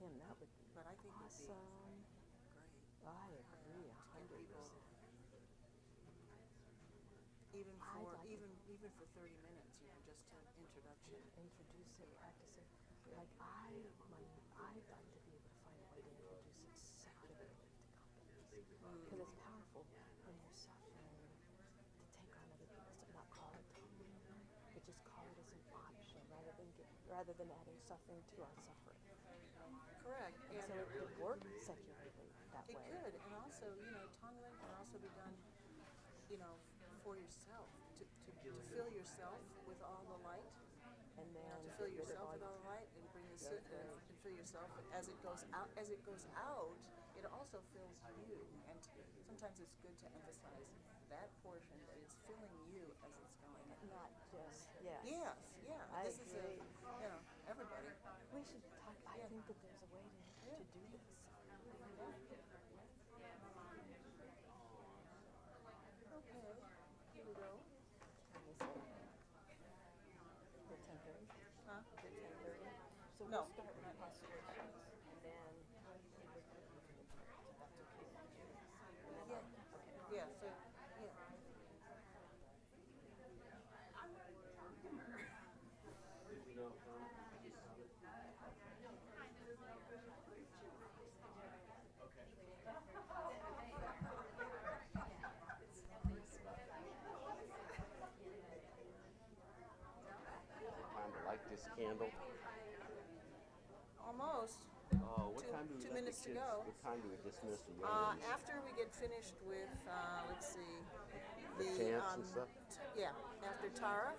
him, that would be But I think it'd be awesome. great I agree to get people, 100%. I'd like even for 30 minutes, just an introduction. introduce it, practice it. Like I'd like to be able to find a way to introduce it secularly to companies, because it's powerful when you're suffering to take on other people's stuff, not call it Dharma, but just call it as an option rather than adding suffering to our suffering. Correct. And so it could work secularly that It way. could, and also, Tonglen can also be done, for yourself, to fill yourself with all the light, And then to fill get rid of yourself all with all the light, and bring the That's right. and fill yourself as it goes out. As it goes out, it also fills you, and sometimes it's good to emphasize that portion that it's filling you as it's going. Not just, yes. Yes, yeah. I This is agree. everybody. We should talk. I Yeah. think that there's a way to do this. Okay, here we go. Time is it? Is it 10:30? Huh? Is it 10:30? So No, we'll start with not yet. prostrations, and then we can impart. So that's okay. Yeah, Okay. yeah. So, yeah. Time to light this candle. Almost. Oh, what time do we Two let the minutes to kids? go. What time do we dismiss the young ones? After we get finished with, let's see, The chants and stuff. yeah, after Tara.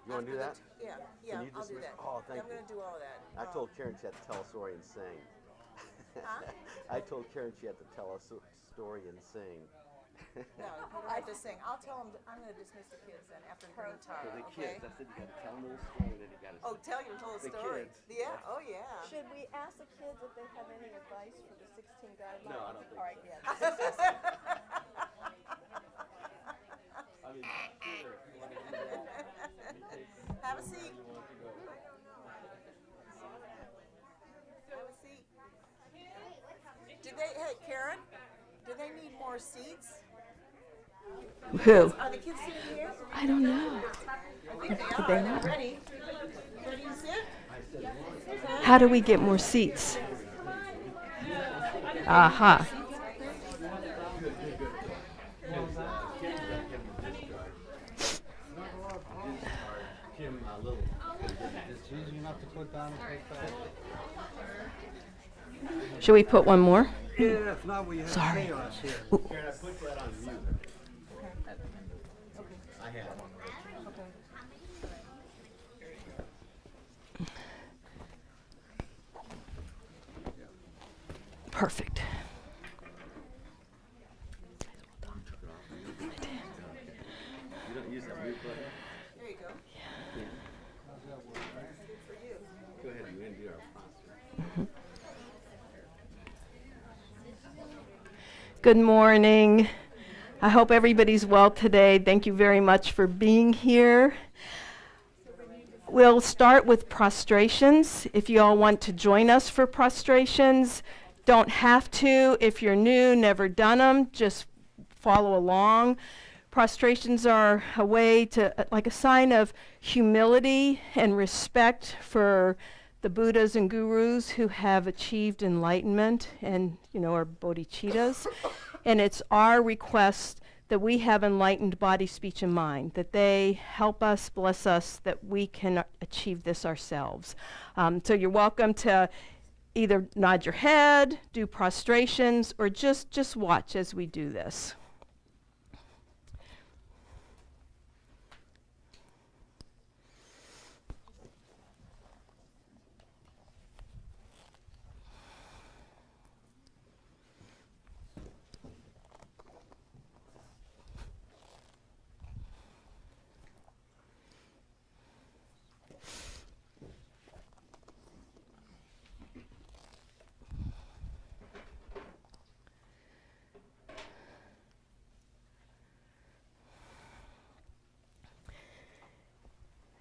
You want to do that? Yeah, Can you I'll do dismiss? that. Oh, thank I'm you. going to do all of that. I told Karen she had to tell a story and sing. Huh? I told Karen she had to tell a story and sing. No, you don't have to sing. I'll tell them. I'm going to dismiss the kids then after bringing Tara. For the Okay. kids, I said you got to tell them a little story, and then you got to. Oh, tell your whole The story. kids. Yeah. Oh, yeah. Should we ask the kids if they have any advice for the 16 guidelines? No, I don't think All right, so. yeah. I mean, sure, if you want to do that. Have a seat. Have a seat. Hey, Karen, do they need more seats? Who? Are the kids sitting here? I don't know. I think they are. They're ready. Ready to sit? How do we get more seats? Aha. Should we put one more? Yeah, if not, we have Sorry. chaos here. Karen, I put that on mute. I have. Perfect. You don't use that mute button? There you go. Go ahead, you can do our posture. Good morning. I hope everybody's well today. Thank you very much for being here. We'll start with prostrations. If you all want to join us for prostrations, don't have to. If you're new, never done them, just follow along. Prostrations are a way to, like a sign of humility and respect for the Buddhas and gurus who have achieved enlightenment and, are bodhicittas. And it's our request that we have enlightened body, speech, and mind, that they help us, bless us, that we can achieve this ourselves. So you're welcome to either nod your head, do prostrations, or just watch as we do this.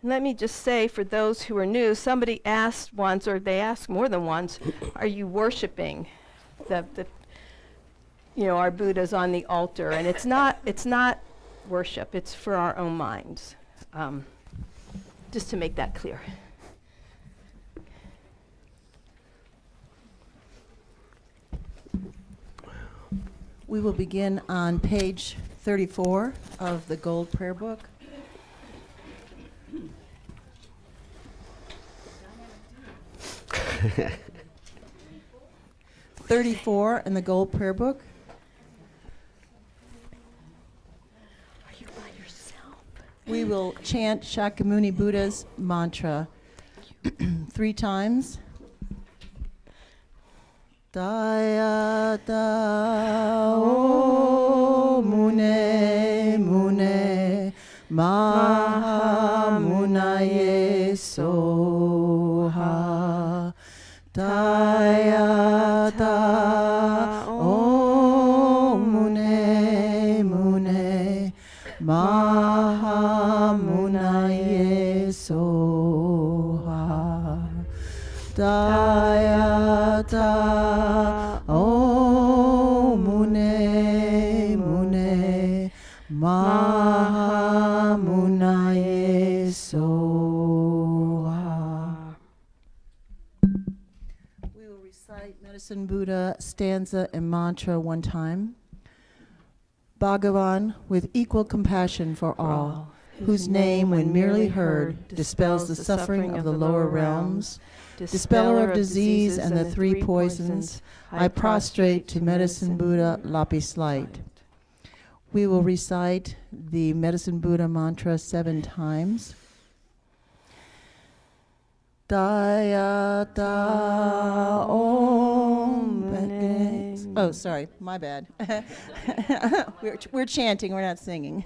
Let me just say, for those who are new, somebody asked once, or they asked more than once, are you worshiping the our Buddha's on the altar? And it's not worship, it's for our own minds. Just to make that clear. We will begin on page 34 of the Gold Prayer Book. $34 in the Gold Prayer Book. Are you by yourself? We will chant Shakyamuni Buddha's mantra 3 times. Dayata o mune mune maha munaye soha. Dayata o mune mune maha munaye soha. Dayata o mune mune maha munaye soha. We will recite Medicine Buddha stanza and mantra 1 time. Bhagavan, with equal compassion for all, whose name, when merely heard, dispels the suffering of the lower realms, dispeller of disease and the 3 poisons, I prostrate to Medicine Buddha Lapis Light. We will recite the Medicine Buddha mantra 7 times. Dayata Om. Oh, sorry, my bad. we're chanting, we're not singing.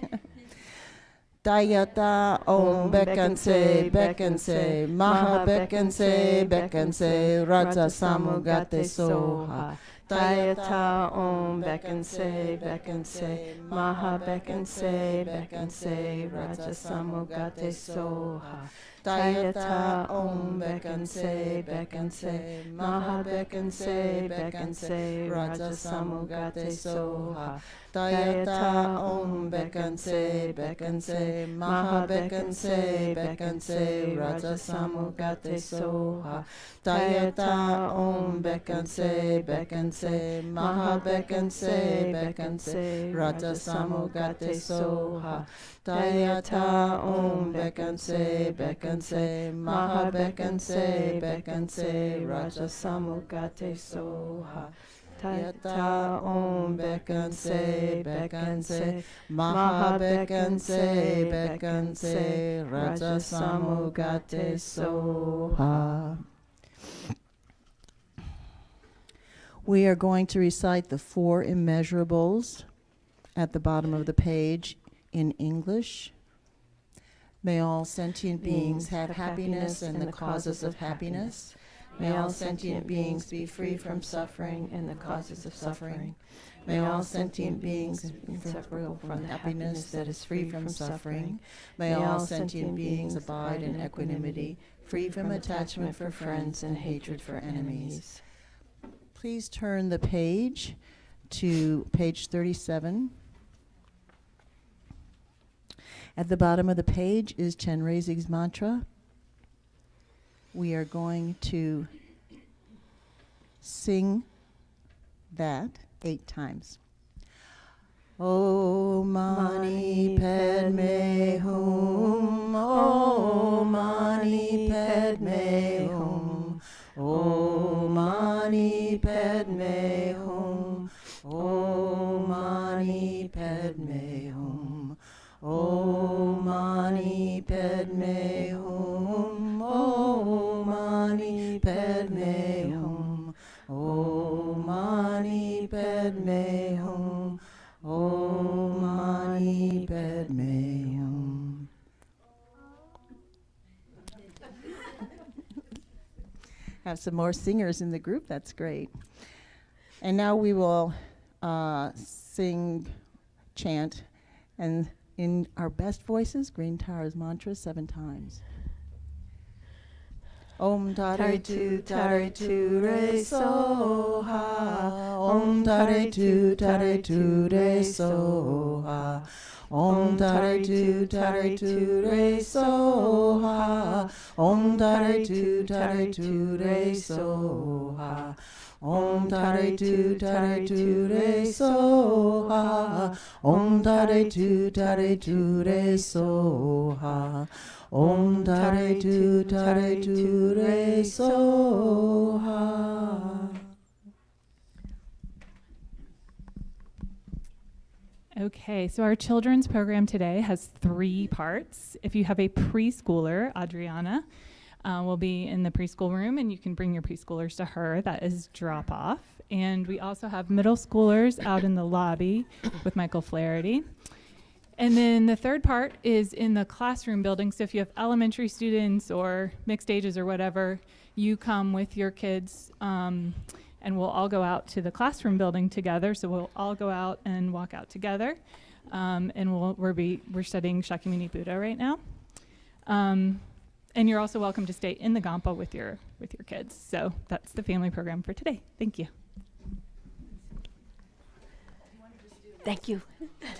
Dayata Om Bekanse Bekanse Maha Bekanse Bekanse Raja Samugate Soha. Dayata Om Bekanse Bekanse Maha Bekanse Bekanse Raja Samugate Soha. Dayata Om Bekanse Bekanse Maha Bekanse Bekanse Raja Samugate Soha. Dayata Om Bekanse Bekanse Maha Bekanse Bekanse Raja Samugate Soha. Dayata Om Bekanse Bekanse Maha Bekanse Bekanse Raja Samugate Soha. Dayata Om Bekanse Bekanse Maha Bekanse Bekanse Raja Samugate Soha. Dayata Om Bekanse Bekanse Maha Bekanse Bekanse Raja Samugate Soha. We are going to recite the 4 immeasurables at the bottom of the page in English. May all sentient beings have happiness and the causes of happiness. May all sentient beings be free from suffering and the causes of suffering. May all sentient beings be inseparable from the happiness that is free from suffering. May all sentient beings abide in equanimity, free from attachment for friends and hatred for enemies. Please turn the page to page 37. At the bottom of the page is Chenrezi's mantra. We are going to sing that 8 times. Om Mani Padme Hum, Om Mani Padme Hum, Om Mani Padme Hum, Om Mani Padme Hum, Om Mani Padme Hum, Om Mani Padme Hum, Om Mani Padme Hum, Om Mani Padme Hum. Have some more singers in the group, that's great. And now we will chant, and in our best voices, Green Tower's mantra 7 times. Om Tare Tu Re So Ha. Om Tare Tu Re So Ha. Om Tare Tu Re So Ha. Om Tare Tu Re So Ha. Om Tare Tu Re So Ha. Om Tare Tu Re So Ha. Om Tare Tu Re So Ha. Okay, so our children's program today has 3 parts. If you have a preschooler, Adriana will be in the preschool room, and you can bring your preschoolers to her. That is drop off. And we also have middle schoolers out in the lobby with Michael Flaherty. And then the third part is in the classroom building. So if you have elementary students or mixed ages or whatever, you come with your kids, and we'll all go out to the classroom building together. So we'll all go out and walk out together. And we're studying Shakyamuni Buddha right now. And you're also welcome to stay in the Kadampa with your kids. So that's the family program for today. Thank you. Thank you.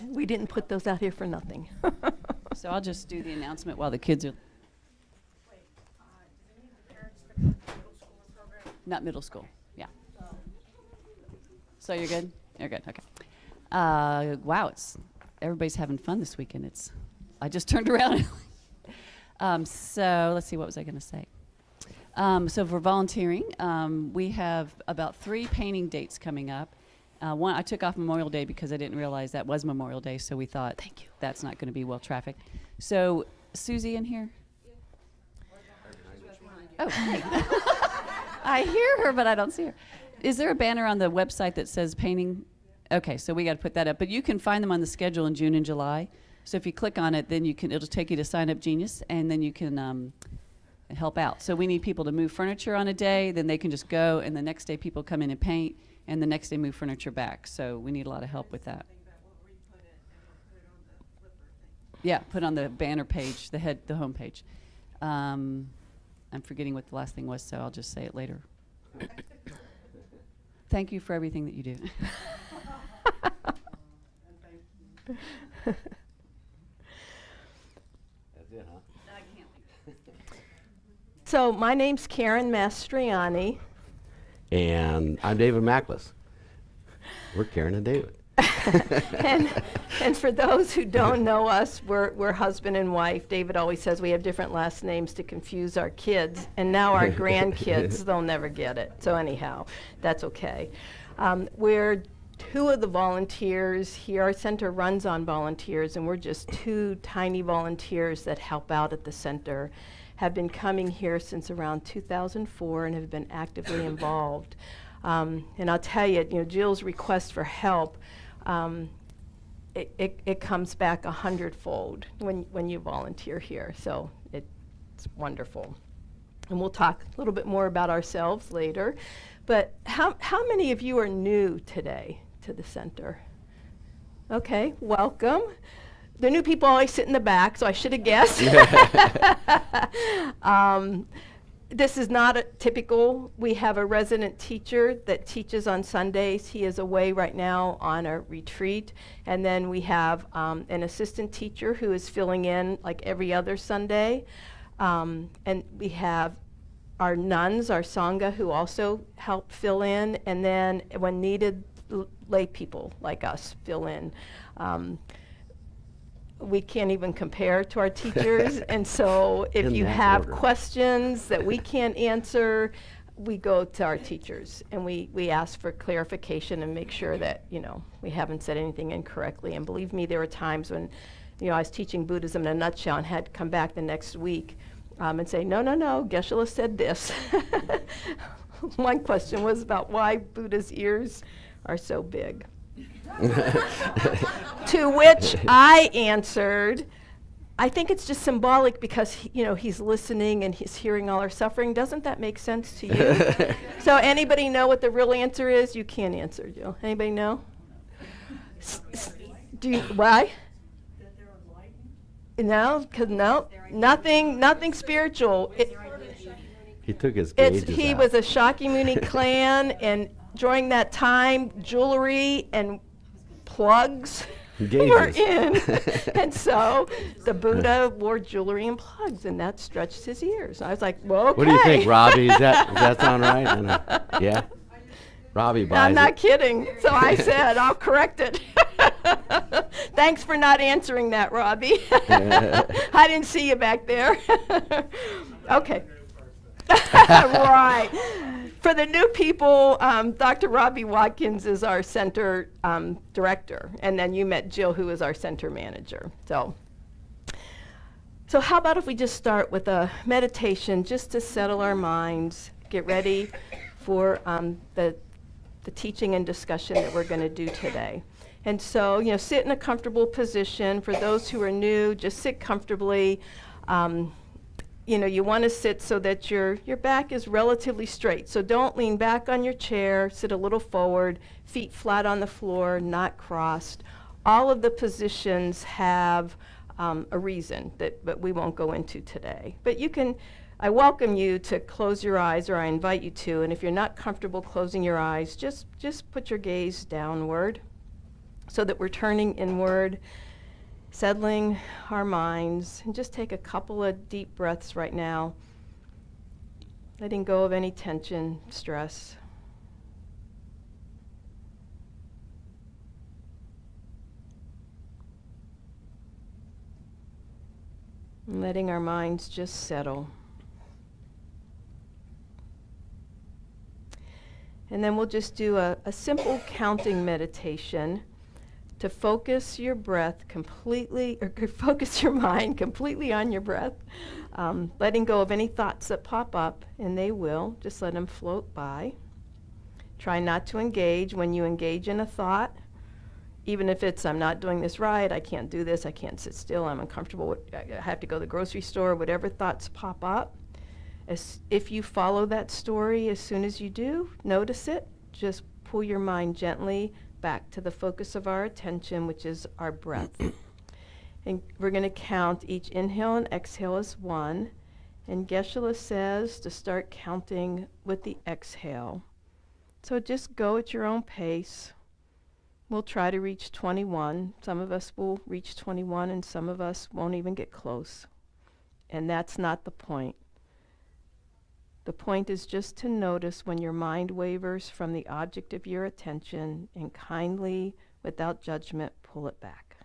We didn't put those out here for nothing. So I'll just do the announcement while the kids are. Not middle school, yeah. So you're good? You're good, okay. Wow, everybody's having fun this weekend. I just turned around. So let's see, what was I going to say? So for volunteering, we have about 3 painting dates coming up. One, I took off Memorial Day because I didn't realize that was Memorial Day, so we thought, thank you, that's not going to be well trafficked. So, Susie in here? Oh, hey. I hear her, but I don't see her. Is there a banner on the website that says painting? Okay, so we got to put that up. But you can find them on the schedule in June and July. So if you click on it, then it'll take you to Sign Up Genius, and then you can help out. So we need people to move furniture on a day, then they can just go, and the next day people come in and paint, and the next day move furniture back. So we need a lot of help with that. Yeah, put on the banner page, the home page. I'm forgetting what the last thing was, so I'll just say it later. Thank you for everything that you do. That's it, huh? So my name's Karen Mastriani. And I'm David Mackless. We're Karen and David. and for those who don't know us, we're husband and wife. David always says we have different last names to confuse our kids, and now our grandkids, they'll never get it. So anyhow, that's okay. We're 2 of the volunteers here. Our center runs on volunteers, and we're just 2 tiny volunteers that help out at the center. Have been coming here since around 2004 and have been actively involved. And I'll tell you, Jill's request for help, it comes back 100-fold when you volunteer here. So it's wonderful. And we'll talk a little bit more about ourselves later. But how many of you are new today to the center? Okay, welcome. The new people always sit in the back, so I should have guessed. This is not a typical. We have a resident teacher that teaches on Sundays. He is away right now on a retreat. And then we have an assistant teacher who is filling in like every other Sunday. And we have our nuns, our Sangha, who also help fill in. And then when needed, lay people like us fill in. We can't even compare to our teachers, and so if you have questions that we can't answer, we go to our teachers, and we ask for clarification and make sure that, we haven't said anything incorrectly. And believe me, there were times when, I was teaching Buddhism in a nutshell and had to come back the next week and say, no, Geshe-la said this. One question was about why Buddha's ears are so big. To which I answered, I think it's just symbolic because he's listening and he's hearing all our suffering. Doesn't that make sense to you? So anybody know what the real answer is? You can't answer, Jill. Anybody know? Do you, why? That there are No, because no, nothing spiritual. He took his gauges He out. was a Shakyamuni clan, and during that time, jewelry and plugs were Gauges. in. And so the Buddha wore jewelry and plugs, and that stretched his ears. I was like, well, okay. What do you think, Robbie? Does that sound right? I know. Yeah? Robbie buys I'm not it. kidding. So I said, I'll correct it. Thanks for not answering that, Robbie. I didn't see you back there. Okay. Right. For the new people, Dr. Robbie Watkins is our center director. And then you met Jill, who is our center manager. So how about if we just start with a meditation just to settle our minds, get ready for the teaching and discussion that we're going to do today. And so, sit in a comfortable position. For those who are new, just sit comfortably. You want to sit so that your back is relatively straight. So don't lean back on your chair, sit a little forward, feet flat on the floor, not crossed. All of the positions have a reason but we won't go into today. But I welcome you to close your eyes, or I invite you to, and if you're not comfortable closing your eyes, just put your gaze downward so that we're turning inward, settling our minds, and just take a couple of deep breaths right now, letting go of any tension, stress. And letting our minds just settle. And then we'll just do a simple counting meditation to focus your breath completely, or focus your mind completely on your breath, letting go of any thoughts that pop up, and they will. Just let them float by. Try not to engage. When you engage in a thought, even if it's, I'm not doing this right, I can't do this, I can't sit still, I'm uncomfortable, I have to go to the grocery store, whatever thoughts pop up, if you follow that story, as soon as you do, notice it, just pull your mind gently back to the focus of our attention, which is our breath. And we're going to count each inhale and exhale as one. And Geshe-la says to start counting with the exhale. So just go at your own pace. We'll try to reach 21. Some of us will reach 21, and some of us won't even get close. And that's not the point. The point is just to notice when your mind wavers from the object of your attention and kindly, without judgment, pull it back.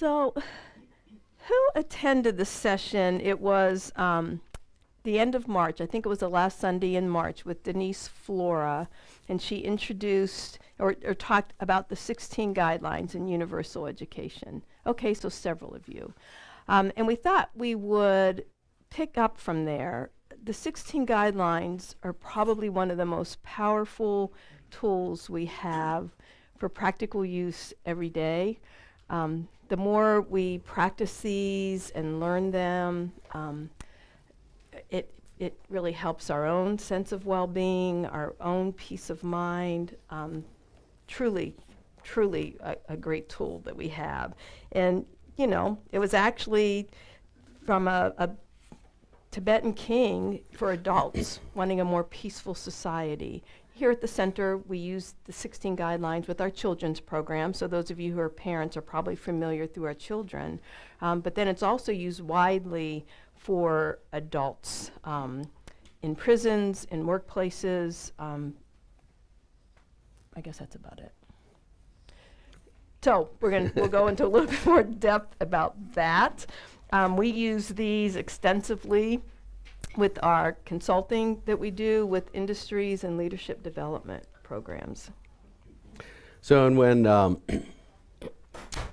So, who attended the session? It was the end of March. I think it was the last Sunday in March with Denise Flora, and she introduced or talked about the 16 guidelines in universal education. Okay, so several of you. And we thought we would pick up from there. The 16 guidelines are probably one of the most powerful tools we have for practical use every day. The more we practice these and learn them, it really helps our own sense of well-being, our own peace of mind. Truly a great tool that we have. And, you know, it was actually from a Tibetan king for adults wanting a more peaceful society. Here at the center, we use the 16 guidelines with our children's program, so those of you who are parents are probably familiar through our children. But then it's also used widely for adults in prisons, in workplaces. I guess that's about it. So we'll go into a little bit more depth about that. We use these extensively with our consulting that we do with industries and leadership development programs. So, and when,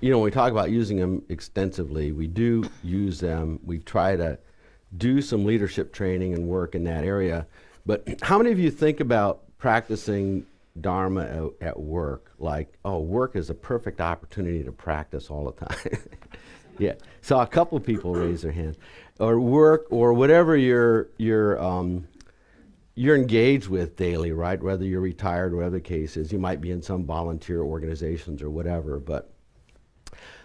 when we talk about using them extensively, we do use them. We try to do some leadership training and work in that area. But how many of you think about practicing Dharma at work? Like, oh, work is a perfect opportunity to practice all the time. Yeah, saw a couple people raise their hand. Or work, or whatever you're engaged with daily, right? Whether you're retired or whatever the case is, you might be in some volunteer organizations or whatever. But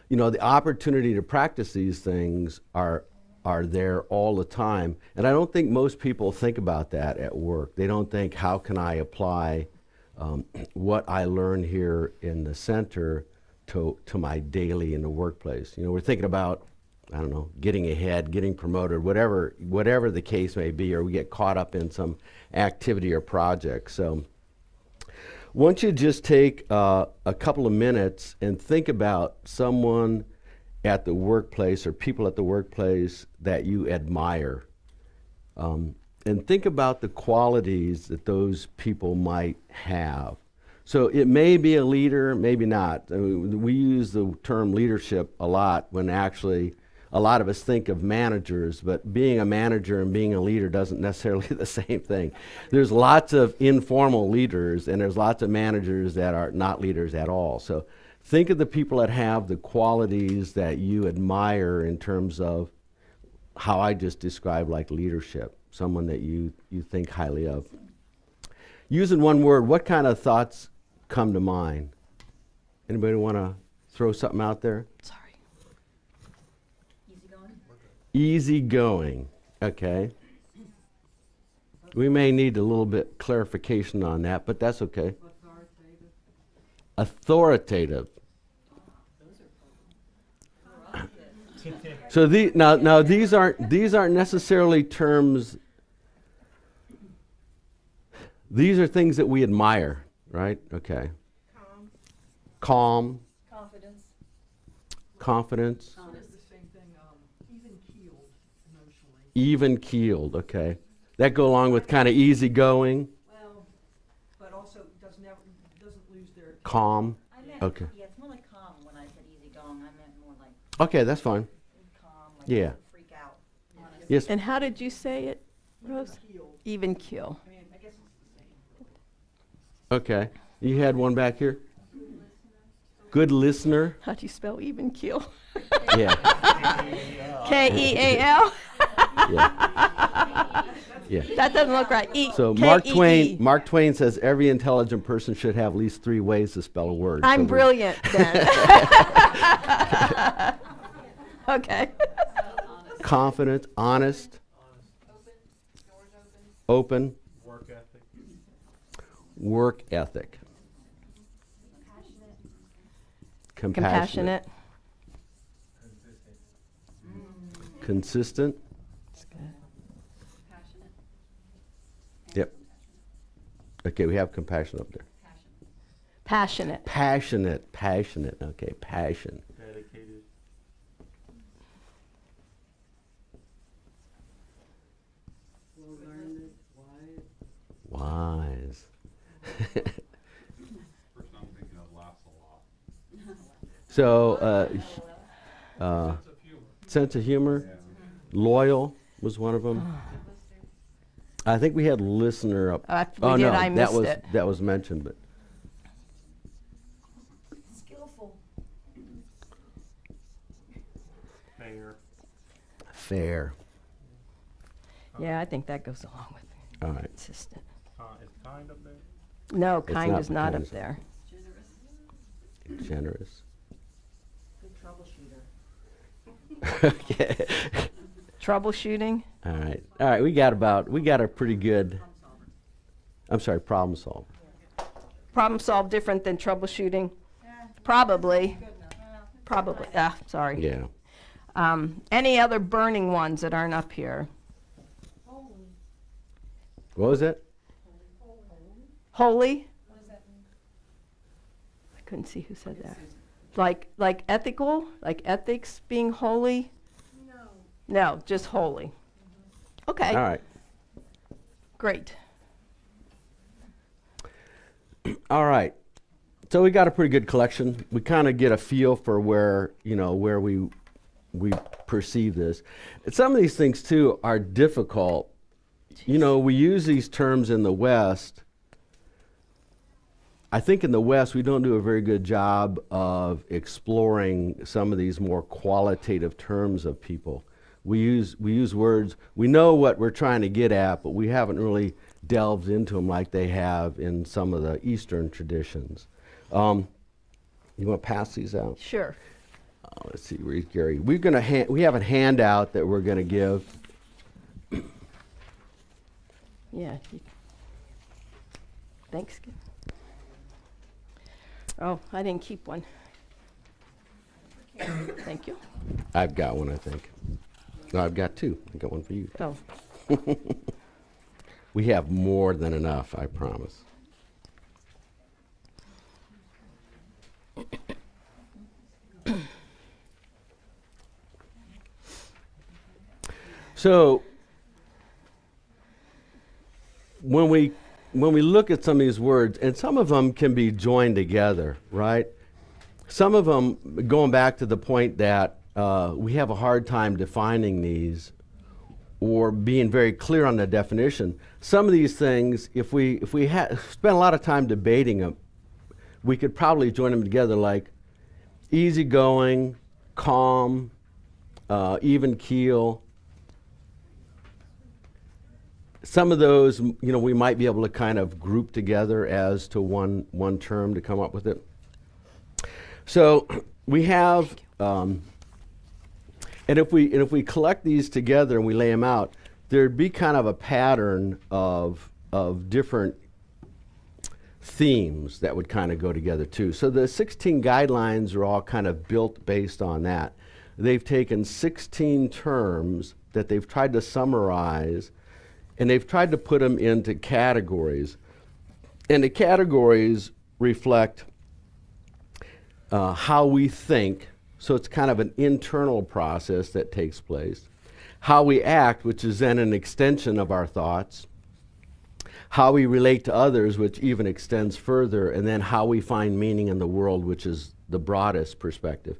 you know, the opportunity to practice these things are there all the time. And I don't think most people think about that at work. They don't think, how can I apply what I learn here in the center to my daily in the workplace. You know, we're thinking about, I don't know, getting ahead, getting promoted, whatever the case may be, or we get caught up in some activity or project. So why don't you just take a couple of minutes and think about someone at the workplace or people at the workplace that you admire. And think about the qualities that those people might have. So it may be a leader, maybe not. I mean, we use the term leadership a lot when actually a lot of us think of managers, but being a manager and being a leader doesn't necessarily the same thing. There's lots of informal leaders, and there's lots of managers that are not leaders at all. So think of the people that have the qualities that you admire in terms of how I just described, like leadership, someone that you think highly of. Using one word, what kind of thoughts come to mind? Anybody want to throw something out there? Sorry. Easygoing, okay. We may need a little bit clarification on that, but that's okay. Authoritative. So now these aren't necessarily terms. These are things that we admire, right? Okay. Calm. Confidence. Even keeled, okay. That go along with kind of easygoing. Well, but also doesn't lose their Calm. Okay. Yeah, it's more like calm when I said easygoing. I meant more like Okay, that's fine. calm, like Yeah. don't freak out. Honest. Yes. And how did you say it, Rose? Even keel. I mean, I guess it's the same. Okay. You had one back here? Good listener. How do you spell even keel? Yeah. K-E-A-L? Yeah. Yeah. That doesn't look right. So K-E-E. Mark Twain says every intelligent person should have at least 3 ways to spell a word. I'm So brilliant then. Okay. confident, honest, open, work ethic. Compassionate. Consistent. Yep. Okay, we have compassion up there. Passionate. Passionate. Okay, passion. Wise. First I'm thinking of laughs a lot. So, Sense of humor. sense of humor. Yeah. Loyal was one of them. I think we had listener up. We Oh did, no, I that missed was it. that was mentioned, but Skillful. Fair. fair. Yeah, I think that goes along with it. All right. Consistent. Is kind up there? No, It's kind not is not kind up is- there. Generous. Good troubleshooter. Okay. Troubleshooting? All right. All right. We got a pretty good. I'm sorry. Problem solver. Problem solve different than troubleshooting? Probably. Probably. Ah, sorry. Yeah. Any other burning ones that aren't up here? What was it? Holy? I couldn't see who said that. Like ethical? Like ethics being holy? No, just holy. Okay, All right. great. All right. So we got a pretty good collection. We kind of get a feel for where we perceive this. And some of these things too are difficult. You know, we use these terms in the West. I think in the West we don't do a very good job of exploring some of these more qualitative terms of people. We use words. We know what we're trying to get at, but we haven't really delved into them like they have in some of the Eastern traditions. You want to pass these out? Sure. Let's see, where's Gary? We have a handout that we're going to give. Yeah. Thanks. Oh, I didn't keep one. Thank you. I've got one, I think. No, I've got two. I got one for you. Oh, We have more than enough, I promise. So, when we look at some of these words, and some of them can be joined together, right? Some of them, going back to the point that we have a hard time defining these or being very clear on the definition. Some of these things, if we spend a lot of time debating them, we could probably join them together like easygoing, calm, even keel. Some of those, we might be able to kind of group together as to one term to come up with it. So we have, and if we collect these together and we lay them out, there'd be kind of a pattern of different themes that would kind of go together too. So the 16 guidelines are all kind of built based on that. They've taken 16 terms that they've tried to summarize, and they've tried to put them into categories. And the categories reflect how we think, so it's kind of an internal process that takes place. How we act, which is then an extension of our thoughts. How we relate to others, which even extends further. And then how we find meaning in the world, which is the broadest perspective.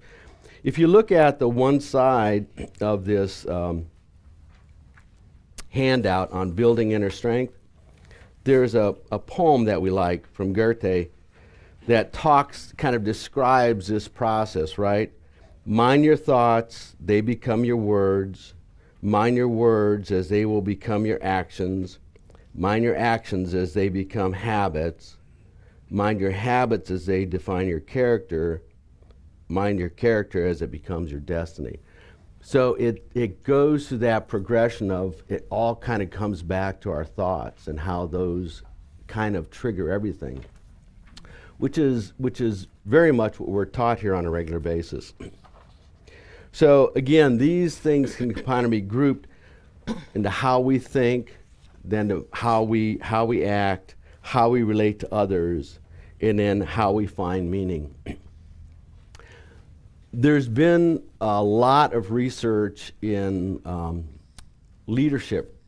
If you look at the one side of this handout on building inner strength, there's a poem that we like from Goethe that kind of describes this process, right? Mind your thoughts, they become your words. Mind your words as they will become your actions. Mind your actions as they become habits. Mind your habits as they define your character. Mind your character as it becomes your destiny. So it goes through that progression of it all kind of comes back to our thoughts and how those kind of trigger everything, which is very much what we're taught here on a regular basis. So again, these things can kind of be grouped into how we think, then to how we act, how we relate to others, and then how we find meaning. There's been a lot of research in leadership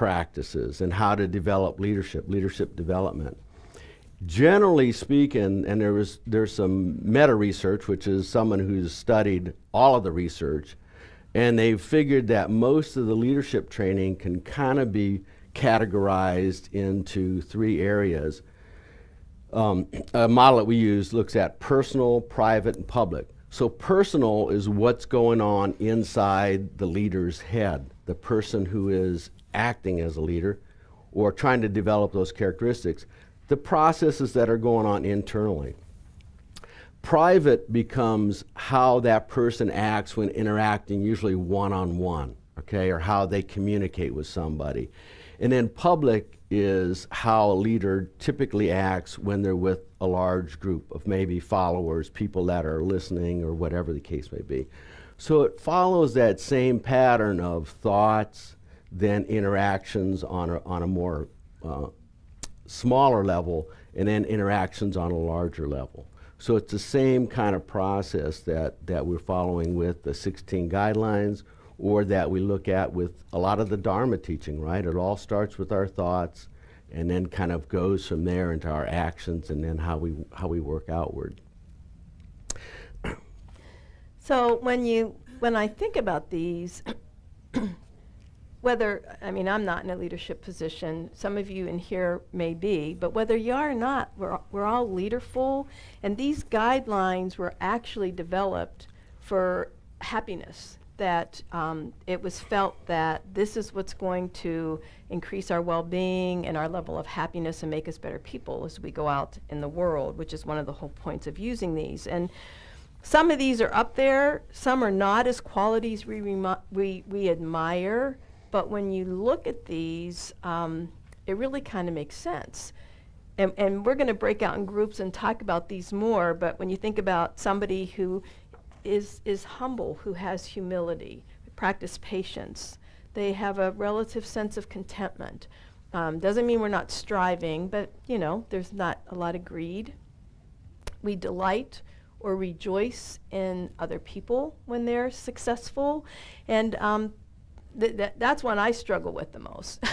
practices and how to develop leadership development. Generally speaking, and there's some meta research, which is someone who's studied all of the research, and they've figured that most of the leadership training can kind of be categorized into 3 areas. A model that we use looks at personal, private, and public. So personal is what's going on inside the leader's head, the person who is acting as a leader or trying to develop those characteristics, the processes that are going on internally. Private becomes how that person acts when interacting, usually one-on-one, okay, or how they communicate with somebody. And then public is how a leader typically acts when they're with a large group of maybe followers, people that are listening, or whatever the case may be. So it follows that same pattern of thoughts, then interactions on a more smaller level, and then interactions on a larger level. So it's the same kind of process that we're following with the 16 guidelines, or that we look at with a lot of the Dharma teaching, right? It all starts with our thoughts and then kind of goes from there into our actions and then how we work outward. So when I think about these, I'm not in a leadership position, some of you in here may be, but whether you are or not, we're all leaderful, and these guidelines were actually developed for happiness, that it was felt that this is what's going to increase our well-being and our level of happiness and make us better people as we go out in the world, which is one of the whole points of using these. And some of these are up there, some are not as qualities we admire, but when you look at these, it really kind of makes sense. And we're going to break out in groups and talk about these more, but when you think about somebody who is humble, who has humility, practice patience, they have a relative sense of contentment. Doesn't mean we're not striving, but there's not a lot of greed. We delight or rejoice in other people when they're successful, and that's one I struggle with the most.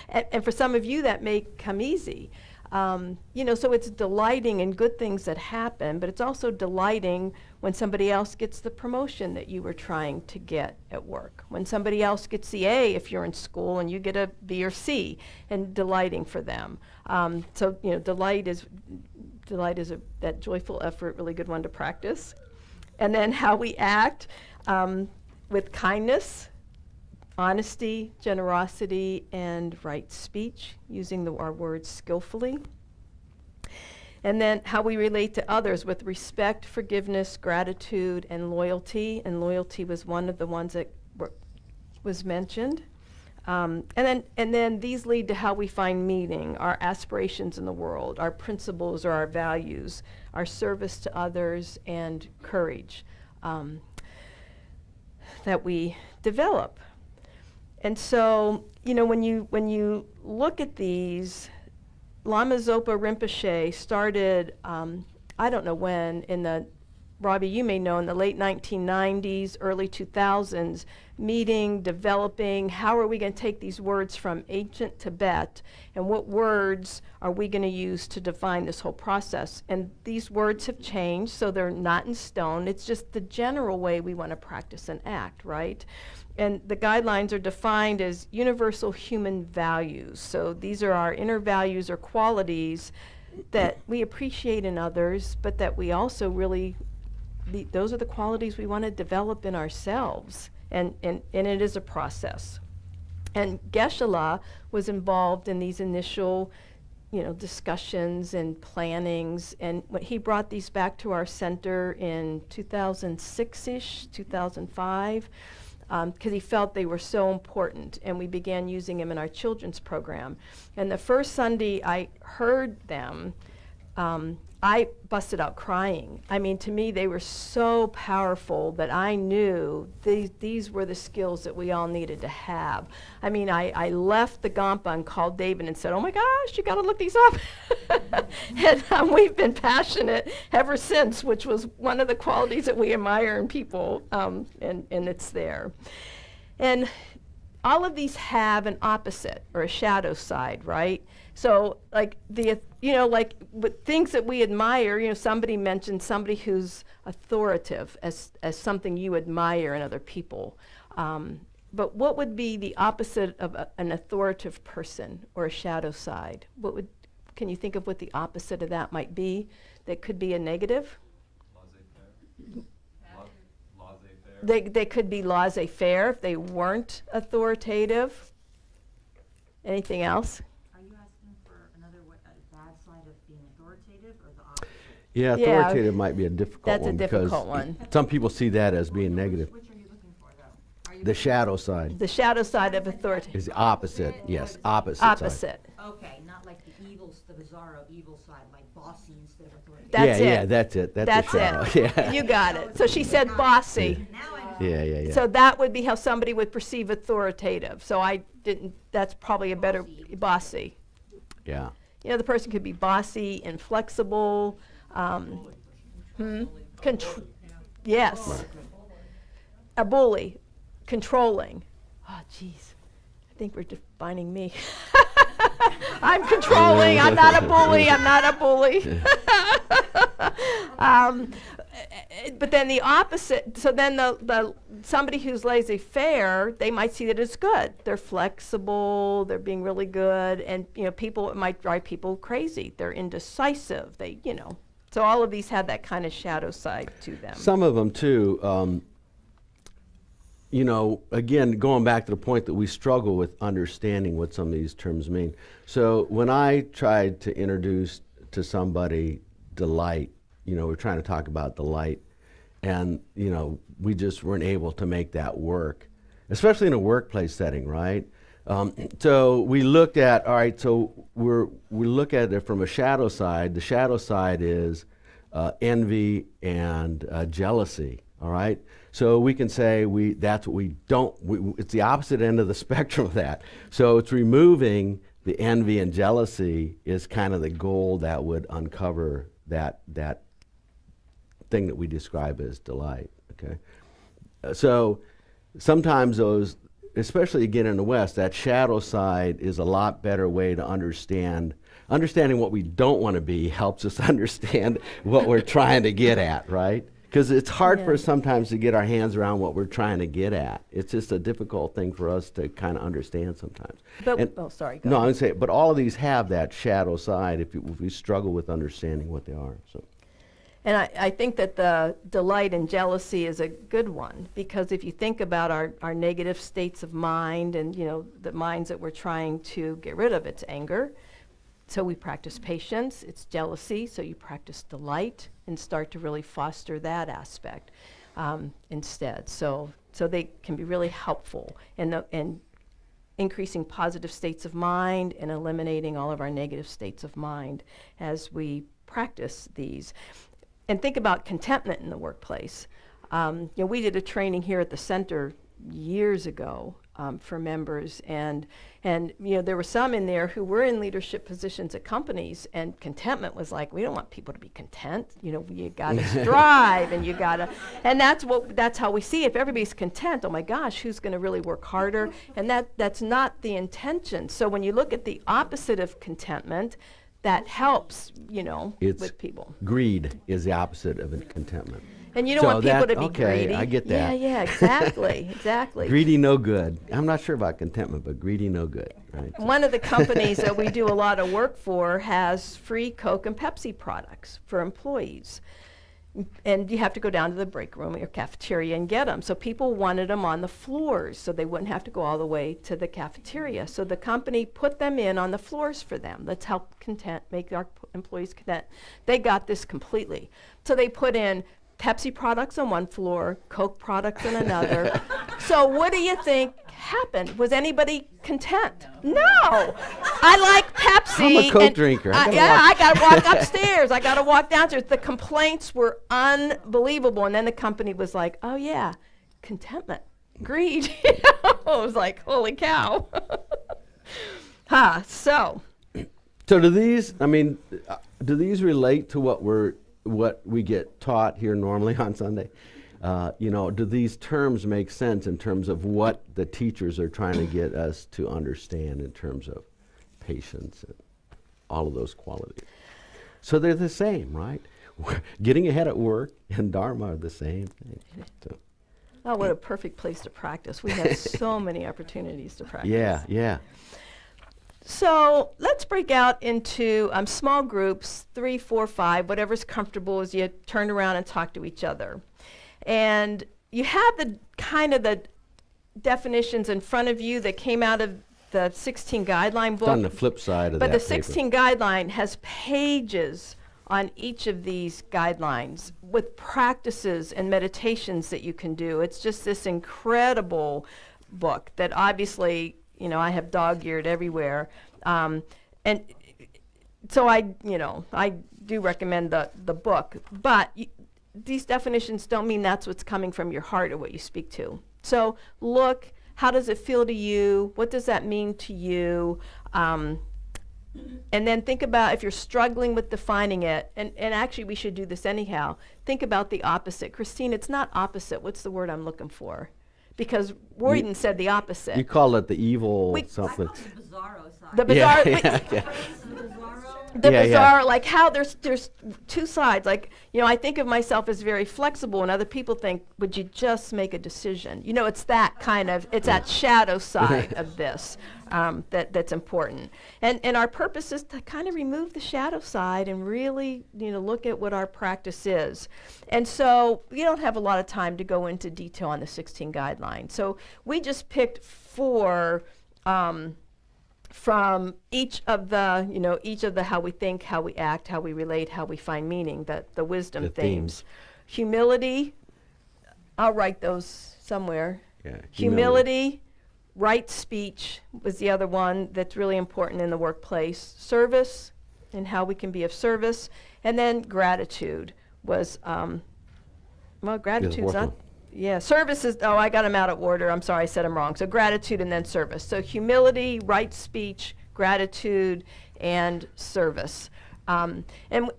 and for some of you that may come easy. So it's delighting in good things that happen, but it's also delighting when somebody else gets the promotion that you were trying to get at work, when somebody else gets the A if you're in school and you get a B or C, and delighting for them. Delight is that joyful effort, really good one to practice. And then how we act with kindness, honesty, generosity, and right speech, using our words skillfully. And then how we relate to others with respect, forgiveness, gratitude, and loyalty. And loyalty was one of the ones that was mentioned. And then these lead to how we find meaning, our aspirations in the world, our principles or our values, our service to others, and courage that we develop. And so, when you look at these, Lama Zopa Rinpoche started, I don't know when, Robbie, you may know, in the late 1990s, early 2000s, meeting, developing, how are we going to take these words from ancient Tibet, and what words are we going to use to define this whole process? And these words have changed, so they're not in stone. It's just the general way we want to practice and act, right? And the guidelines are defined as universal human values. So these are our inner values or qualities that we appreciate in others, but that we also really, those are the qualities we want to develop in ourselves. And it is a process. And Geshe-la was involved in these initial discussions and plannings, and he brought these back to our center in 2006-ish, 2005. Because he felt they were so important, and we began using them in our children's program. And the first Sunday I heard them, I busted out crying. I mean, to me, they were so powerful that I knew these were the skills that we all needed to have. I mean, I left the Kadampa and called David and said, "Oh my gosh, you got to look these up." And we've been passionate ever since, which was one of the qualities that we admire in people, and it's there. And all of these have an opposite or a shadow side, right? So like like with things that we admire, somebody mentioned somebody who's authoritative as something you admire in other people. But what would be the opposite of an authoritative person or a shadow side? Can you think of what the opposite of that might be that could be a negative? Laissez-faire. They could be laissez-faire if they weren't authoritative. Anything else? Are you asking for a bad side of being authoritative or the opposite? Yeah, Yeah. authoritative might be a difficult That's a one difficult because one. some people see that as being negative. Which are you looking for, though? Are you The shadow side The shadow side of authority. is the opposite. Yes, opposite side. Opposite. Okay, not like the bizarro evil side, like bossy instead of authoritative. That's yeah, it. that's it. That's That's the shadow. it. Yeah. You got it. So she said bossy. Now I know. Yeah. So that would be how somebody would perceive authoritative. So that's probably a better bossy. Yeah. The person could be bossy, inflexible. Yes. A bully, controlling. Oh, geez. I think we're defining me. I'm controlling. I'm not a bully. I'm not a bully. But then the opposite. So then the somebody who's laissez-faire, they might see that as good. They're flexible. They're being really good, and it might drive people crazy. They're indecisive. So all of these have that kind of shadow side to them. Some of them too. Again, going back to the point that we struggle with understanding what some of these terms mean. So when I tried to introduce to somebody delight, we're trying to talk about delight, and we just weren't able to make that work, especially in a workplace setting, right? So we looked at, all right, so we look at it from a shadow side. The shadow side is envy and jealousy, all right? So we can say that's what we don't, it's the opposite end of the spectrum of that. So it's removing the envy and jealousy is kind of the goal that would uncover that thing that we describe as delight, okay? So sometimes those, especially again in the West, that shadow side is a lot better way to understand. Understanding what we don't want to be helps us understand what we're trying to get at, right? Because it's hard for us sometimes to get our hands around what we're trying to get at. It's just a difficult thing for us to kind of understand sometimes. Sorry. No, I would say, but all of these have that shadow side if we struggle with understanding what they are. So. And I think that the delight and jealousy is a good one, because if you think about our negative states of mind and the minds that we're trying to get rid of, it's anger. So we practice patience. It's jealousy. So you practice delight and start to really foster that aspect instead. So they can be really helpful in increasing positive states of mind and eliminating all of our negative states of mind as we practice these. And think about contentment in the workplace. We did a training here at the center years ago for members, and there were some in there who were in leadership positions at companies, and contentment was like, we don't want people to be content. You got to strive, and that's how we see it. If everybody's content, oh my gosh, who's going to really work harder? And that's not the intention. So when you look at the opposite of contentment, that helps, with people. Greed is the opposite of contentment. And you don't want people to be okay, greedy. I get that. Yeah, exactly. Greedy, no good. I'm not sure about contentment, but greedy, no good. Right? One of the companies that we do a lot of work for has free Coke and Pepsi products for employees. And you have to go down to the break room or cafeteria and get them. So people wanted them on the floors so they wouldn't have to go all the way to the cafeteria. So the company put them in on the floors for them. Let's help make our employees content. They got this completely. So they put in Pepsi products on one floor, Coke products on another. So what do you think happened? Was anybody content? No. I like Pepsi. I'm a Coke drinker. I got to walk upstairs. I got to walk downstairs. The complaints were unbelievable. And then the company was like, oh, yeah, contentment, greed. I was like, holy cow. So do these relate to what we get taught here normally on Sunday? Do these terms make sense in terms of what the teachers are trying to get us to understand in terms of patience and all of those qualities? So they're the same, right? Getting ahead at work and Dharma are the same thing. So. Oh, what a perfect place to practice. We have so many opportunities to practice. Yeah. So let's break out into small groups, 3, 4, 5, whatever's comfortable as you turn around and talk to each other. And you have the kind of the definitions in front of you that came out of the 16 guideline book. It's on the flip side of that But the paper. 16 guideline has pages on each of these guidelines with practices and meditations that you can do. It's just this incredible book that obviously, I have dog-eared everywhere. And so I do recommend the book, but these definitions don't mean that's what's coming from your heart or what you speak to. So look, how does it feel to you? What does that mean to you? And then think about if you're struggling with defining it, and actually we should do this anyhow, think about the opposite. Christine, it's not opposite. What's the word I'm looking for? Because Royden said the opposite. You call it the evil something. The bizarro side. The bizarre, the Yeah, bizarre, like how there's two sides. Like, I think of myself as very flexible, and other people think, would you just make a decision? It's that kind of, it's that shadow side of this that's important. And our purpose is to kind of remove the shadow side and really, look at what our practice is. And so we don't have a lot of time to go into detail on the 16 guidelines. So we just picked 4 from each of the how we think, how we act, how we relate, how we find meaning, the wisdom The themes. Humility, I'll write those somewhere. Yeah, Humility, right speech was the other one that's really important in the workplace. Service and how we can be of service. And then gratitude was, gratitude's not. Yeah, service is, I got them out of order. I'm sorry, I said them wrong. So gratitude and then service. So humility, right speech, gratitude, and service. And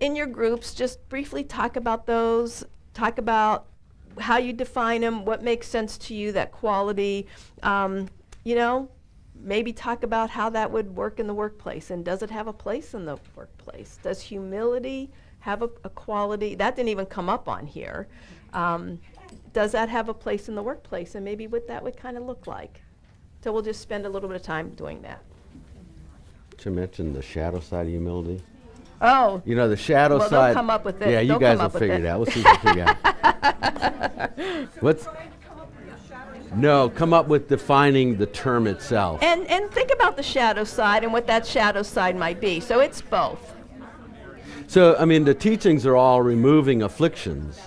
in your groups, just briefly talk about those. Talk about how you define them, what makes sense to you, that quality. Maybe talk about how that would work in the workplace. And does it have a place in the workplace? Does humility have a quality? That didn't even come up on here. Does that have a place in the workplace, and maybe what that would kind of look like? So we'll just spend a little bit of time doing that. Did you mention the shadow side of humility? Oh. The shadow Well, side. they'll come up with it. Yeah, you They'll guys come will up with figure it. it out. We'll see if we figure it out. What's? No, come up with defining the term itself. And think about the shadow side and what that shadow side might be. So it's both. So, the teachings are all removing afflictions,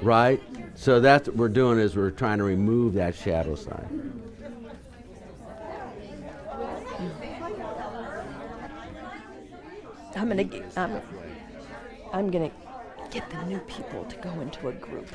right? So that's what we're doing is we're trying to remove that shadow side. I'm gonna get the new people to go into a group.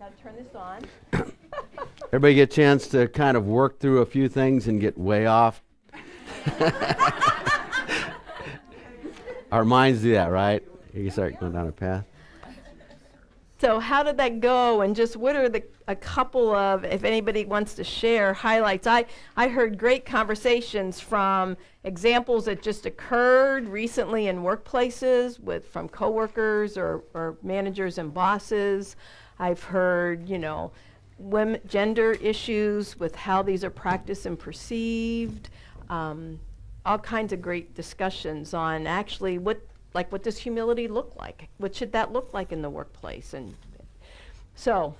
Gotta turn this on. Everybody get a chance to kind of work through a few things and get way off. Our minds do that, right? You start going down a path. So how did that go, and just what are a couple of, if anybody wants to share, highlights? I heard great conversations from examples that just occurred recently in workplaces from coworkers or managers and bosses. I've heard, women, gender issues with how these are practiced and perceived. All kinds of great discussions on actually what does humility look like? What should that look like in the workplace? And so,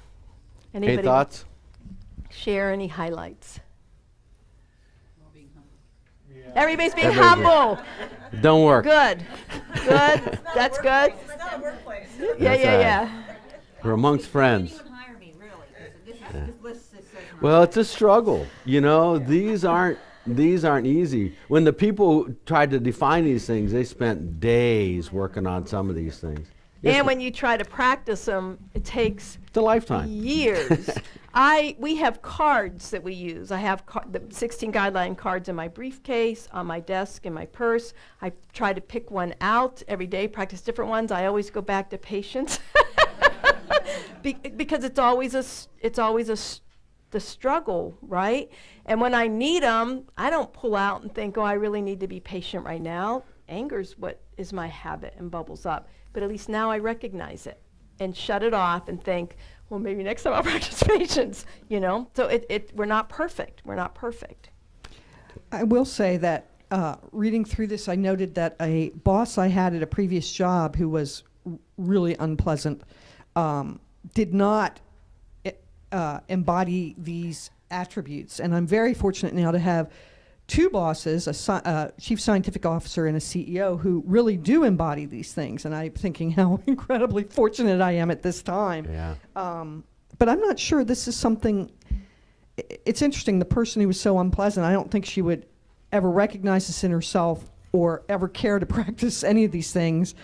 anybody Any thoughts? share any highlights? Yeah. Everybody's being Everybody humble. Don't work. Good. Good. That's good. It's not a workplace. Yeah, That's yeah, all right. yeah. We're amongst friends. You can't even hire me, really. This list says not Well, it's a struggle. These aren't easy. When the people tried to define these things, they spent days working on some of these things. Yes, And ma'am. when you try to practice them, it takes It's a lifetime. years. We have cards that we use. I have the 16 guideline cards in my briefcase, on my desk, in my purse. I try to pick one out every day, practice different ones. I always go back to patience because it's always the struggle, right? And when I need them, I don't pull out and think, oh, I really need to be patient right now. Anger's what is my habit and bubbles up. But at least now I recognize it and shut it off and think, well, maybe next time I'll practice patience, So we're not perfect. We're not perfect. I will say that reading through this, I noted that a boss I had at a previous job who was really unpleasant did not embody these attributes. And I'm very fortunate now to have two bosses, a chief scientific officer and a CEO, who really do embody these things. And I'm thinking how incredibly fortunate I am at this time. Yeah. But I'm not sure this is something. It's interesting. The person who was so unpleasant, I don't think she would ever recognize this in herself or ever care to practice any of these things.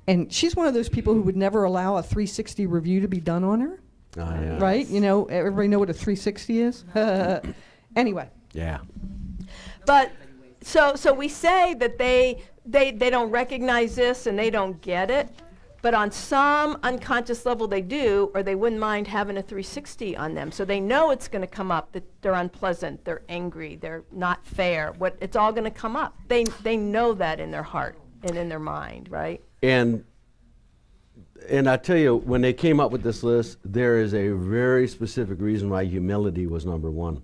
And she's one of those people who would never allow a 360 review to be done on her. Oh, yeah. Right? Everybody know what a 360 is? Anyway. Yeah. But so we say that they don't recognize this and they don't get it, but on some unconscious level they do, or they wouldn't mind having a 360 on them. So they know it's going to come up that they're unpleasant, they're angry, they're not fair. It's all going to come up. They know that in their heart and in their mind, right? And I tell you, when they came up with this list, there is a very specific reason why humility was number one.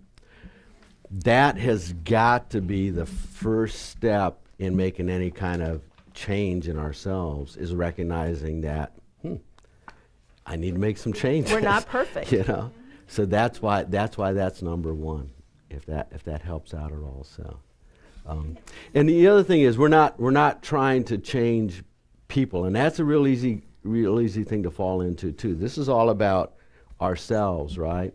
That has got to be the first step in making any kind of change in ourselves, is recognizing that I need to make some changes. We're not perfect. So that's why that's number one, if that helps out at all. So, and the other thing is we're not trying to change people, and that's a real easy thing to fall into too. This is all about ourselves, right?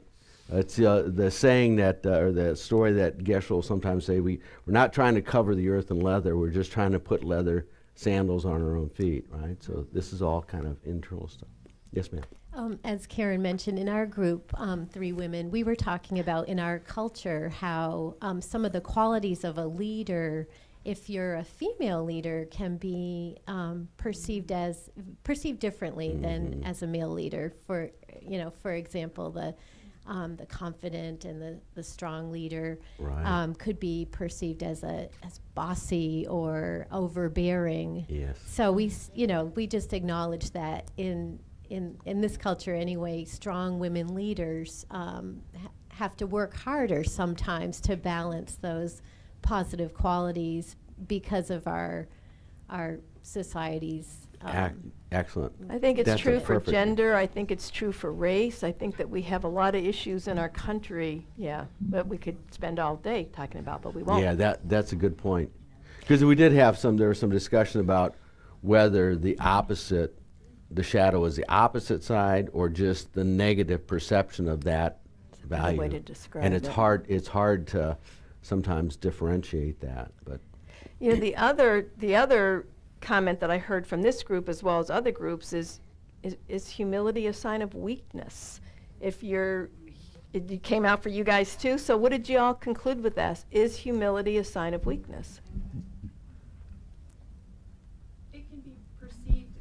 It's the saying that, or the story that Geshe will sometimes say, we're not trying to cover the earth in leather, we're just trying to put leather sandals on our own feet, right? So this is all kind of internal stuff. Yes, ma'am. As Karen mentioned, in our group, 3 women, we were talking about in our culture how some of the qualities of a leader, if you're a female leader, can be perceived differently than as a male leader. For example, the confident and the strong leader could be perceived as bossy or overbearing. Yes. So we just acknowledge that in this culture anyway, strong women leaders have to work harder sometimes to balance those positive qualities because of our society's. Excellent. I think it's That's a true for perfect- gender. I think it's true for race. I think that we have a lot of issues in our country, that we could spend all day talking about, but we won't. Yeah, that's a good point. Because we did have there was some discussion about whether the shadow is the opposite side or just the negative perception of that value. way to describe and it's it. hard to sometimes differentiate that, but The other comment that I heard from this group as well as other groups is humility a sign of weakness? If it came out for you guys too. So what did you all conclude with that? Is humility a sign of weakness? It can be perceived.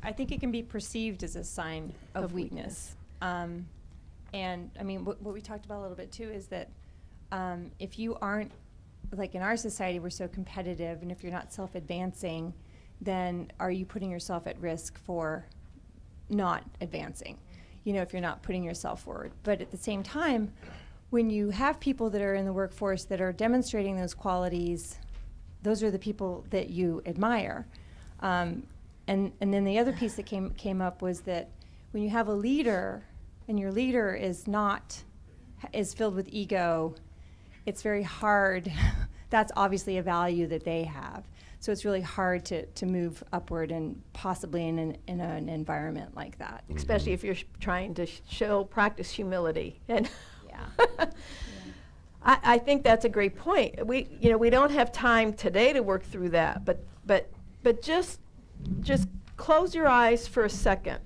I think it can be perceived as a sign of weakness. And I mean, what we talked about a little bit too is that if you aren't, like in our society, we're so competitive, and if you're not self-advancing, then are you putting yourself at risk for not advancing? You know, if you're not putting yourself forward. But at the same time, when you have people that are in the workforce that are demonstrating those qualities, those are the people that you admire. And then the other piece that came up was that when you have a leader and your leader is filled with ego, it's very hard. That's obviously a value that they have. So it's really hard to move upward and possibly in an environment like that. Especially if you're trying to practice humility. And Yeah. I think that's a great point. We don't have time today to work through that, but just close your eyes for a second.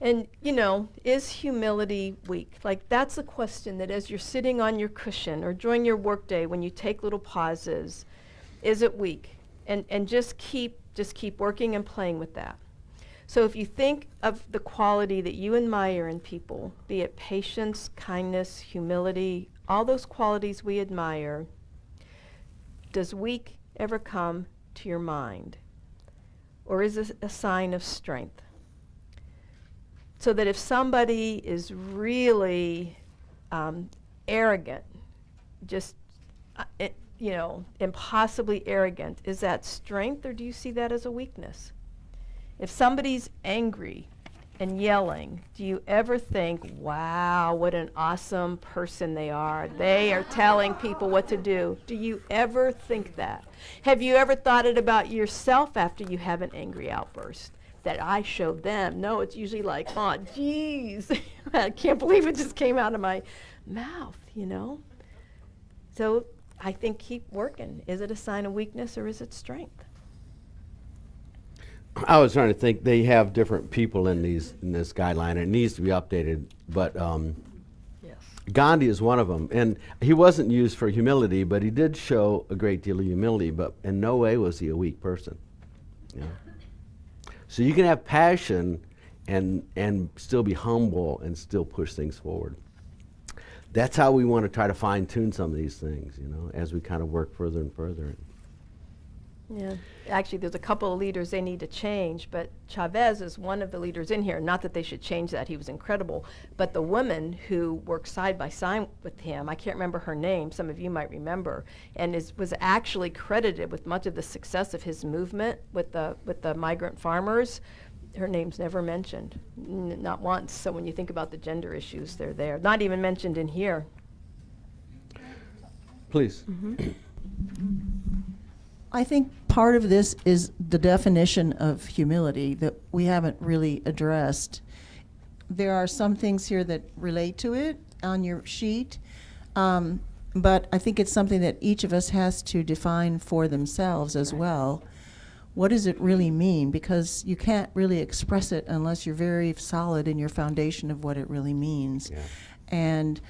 And, is humility weak? Like, that's a question that as you're sitting on your cushion or during your workday when you take little pauses, is it weak? And just keep working and playing with that. So if you think of the quality that you admire in people, be it patience, kindness, humility, all those qualities we admire, does weak ever come to your mind? Or is it a sign of strength? So that if somebody is really arrogant, just, impossibly arrogant, is that strength, or do you see that as a weakness? If somebody's angry and yelling, do you ever think, wow, what an awesome person they are? They are telling people what to do. Do you ever think that? Have you ever thought it about yourself after you have an angry outburst? That I showed them. No, it's usually like, oh, geez, I can't believe it just came out of my mouth, So I think keep working. Is it a sign of weakness or is it strength? I was trying to think. They have different people in this guideline. It needs to be updated, but Yes. Gandhi is one of them, and he wasn't used for humility, but he did show a great deal of humility. But in no way was he a weak person. So you can have passion and still be humble and still push things forward. That's how we want to try to fine-tune some of these things, as we kind of work further and further. Yeah. Actually, there's a couple of leaders they need to change, but Chavez is one of the leaders in here. Not that they should change that. He was incredible. But the woman who worked side by side with him, I can't remember her name, some of you might remember, and was actually credited with much of the success of his movement with the migrant farmers. Her name's never mentioned, not once. So when you think about the gender issues, they're there. Not even mentioned in here. Please. Mm-hmm. I think part of this is the definition of humility that we haven't really addressed. There are some things here that relate to it on your sheet, but I think it's something that each of us has to define for themselves as well. What does it really mean? Because you can't really express it unless you're very solid in your foundation of what it really means. Yeah. And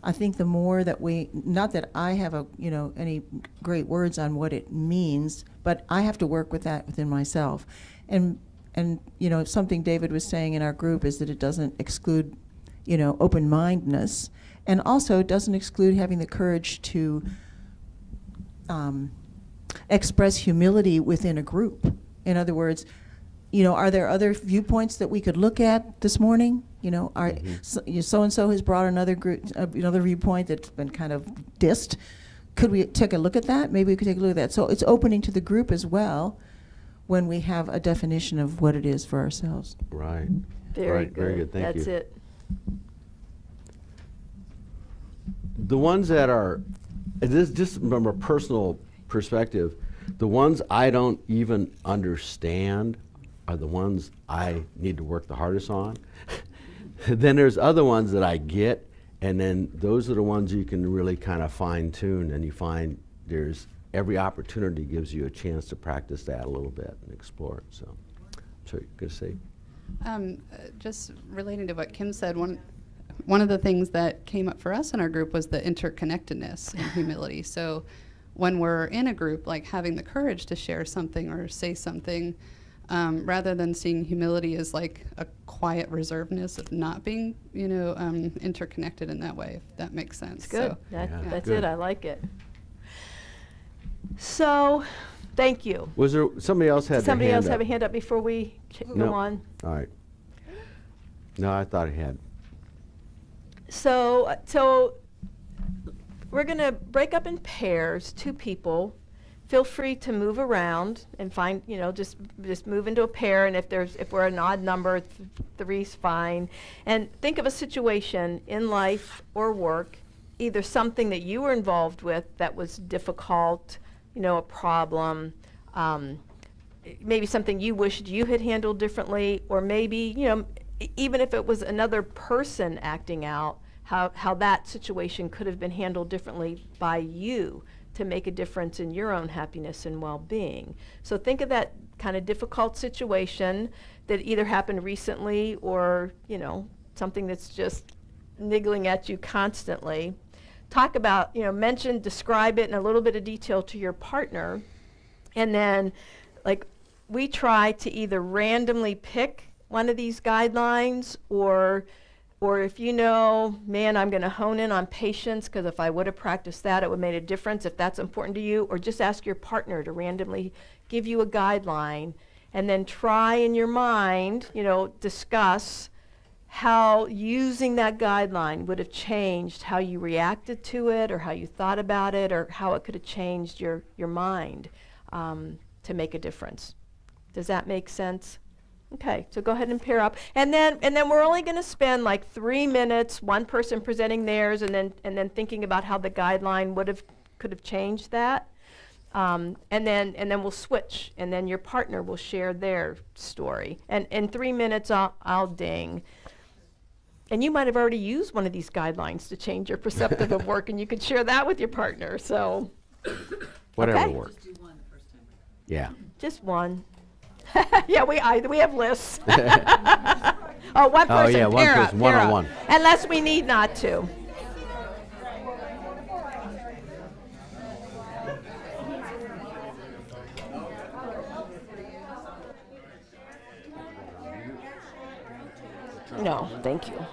I think the more that not that I have any great words on what it means, but I have to work with that within myself. And something David was saying in our group is that it doesn't exclude, open-mindedness, and also it doesn't exclude having the courage to express humility within a group. In other words, are there other viewpoints that we could look at this morning? So-and-so has brought another viewpoint that's been kind of dissed. Could we take a look at that? Maybe we could take a look at that. So it's opening to the group as well when we have a definition of what it is for ourselves. Right. Very good. Very good. Thank you. That's it. The ones that are, this just from a personal perspective, the ones I don't even understand are the ones I need to work the hardest on. Then there's other ones that I get, and then those are the ones you can really kind of fine tune, and you find there's every opportunity gives you a chance to practice that a little bit and explore it. So you're going to say? Just relating to what Kim said, one of the things that came up for us in our group was the interconnectedness and humility. So when we're in a group, like having the courage to share something or say something, rather than seeing humility as like a quiet reservedness of not being, interconnected in that way, if that makes sense. It's good. So, That's good. it. I like it. So, thank you. Was there somebody else had Somebody their else hand have a up? hand up before we No. go on? All right. No, I thought he had. So we're going to break up in pairs, 2 people. Feel free to move around and find, just move into a pair. And if we're an odd number, 3's fine. And think of a situation in life or work, either something that you were involved with that was difficult, a problem, maybe something you wished you had handled differently, or maybe, even if it was another person acting out, how that situation could have been handled differently by you to make a difference in your own happiness and well-being. So think of that kind of difficult situation that either happened recently or, something that's just niggling at you constantly. Talk about, describe it in a little bit of detail to your partner. And then, we try to either randomly pick one of these guidelines, or if man, I'm going to hone in on patience because if I would have practiced that, it would have made a difference, if that's important to you, or just ask your partner to randomly give you a guideline, and then try in your mind, discuss how using that guideline would have changed how you reacted to it, or how you thought about it, or how it could have changed your mind to make a difference. Does that make sense? Okay, so go ahead and pair up, and then we're only going to spend 3 minutes, one person presenting theirs, and then thinking about how the guideline could have changed that, and then we'll switch, and then your partner will share their story, and in 3 minutes I'll ding. And you might have already used one of these guidelines to change your perceptive of work, and you could share that with your partner. So, Whatever okay. works. Just do one the first time. Yeah. Just one. Yeah, we have lists. Oh, one person. Oh, yeah, one pair person, up, one-on-one. pair up. Unless we need not to. No, thank you.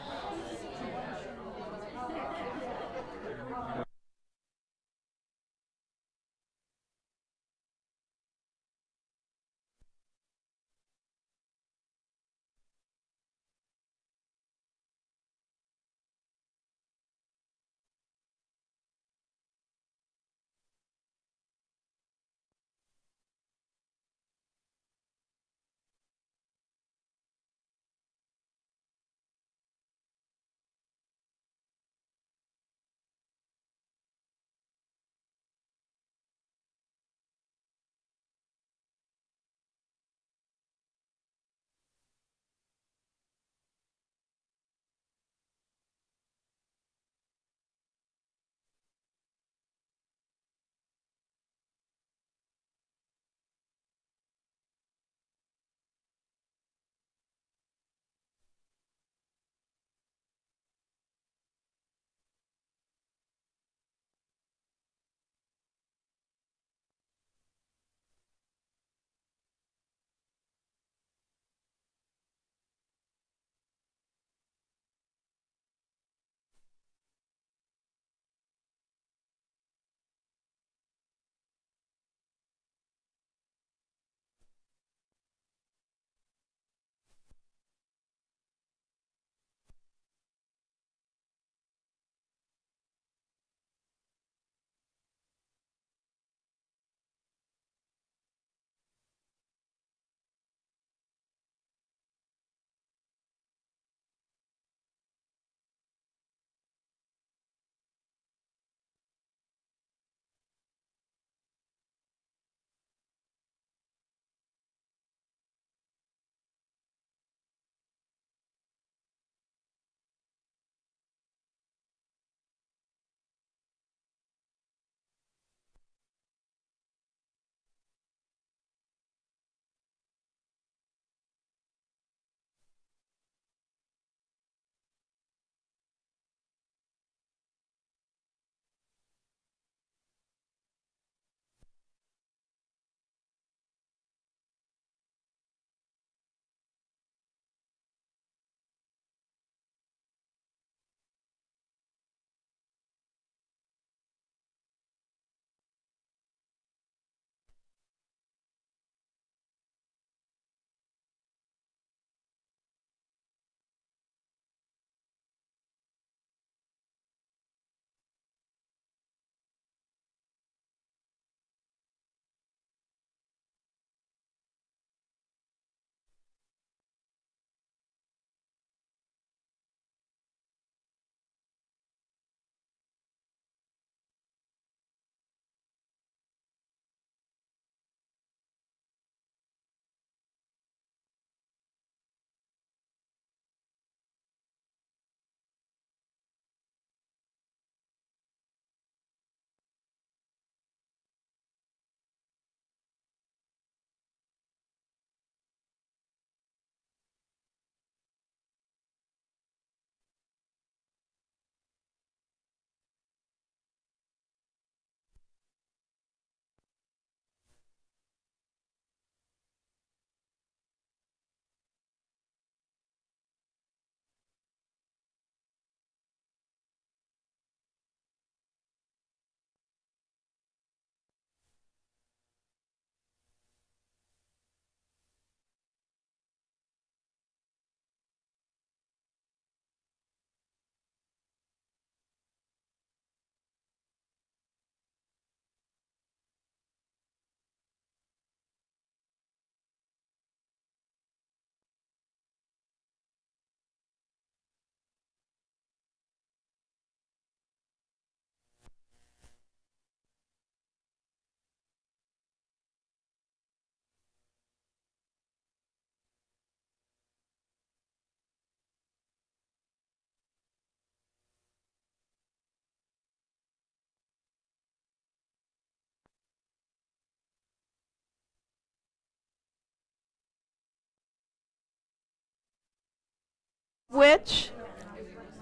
switch,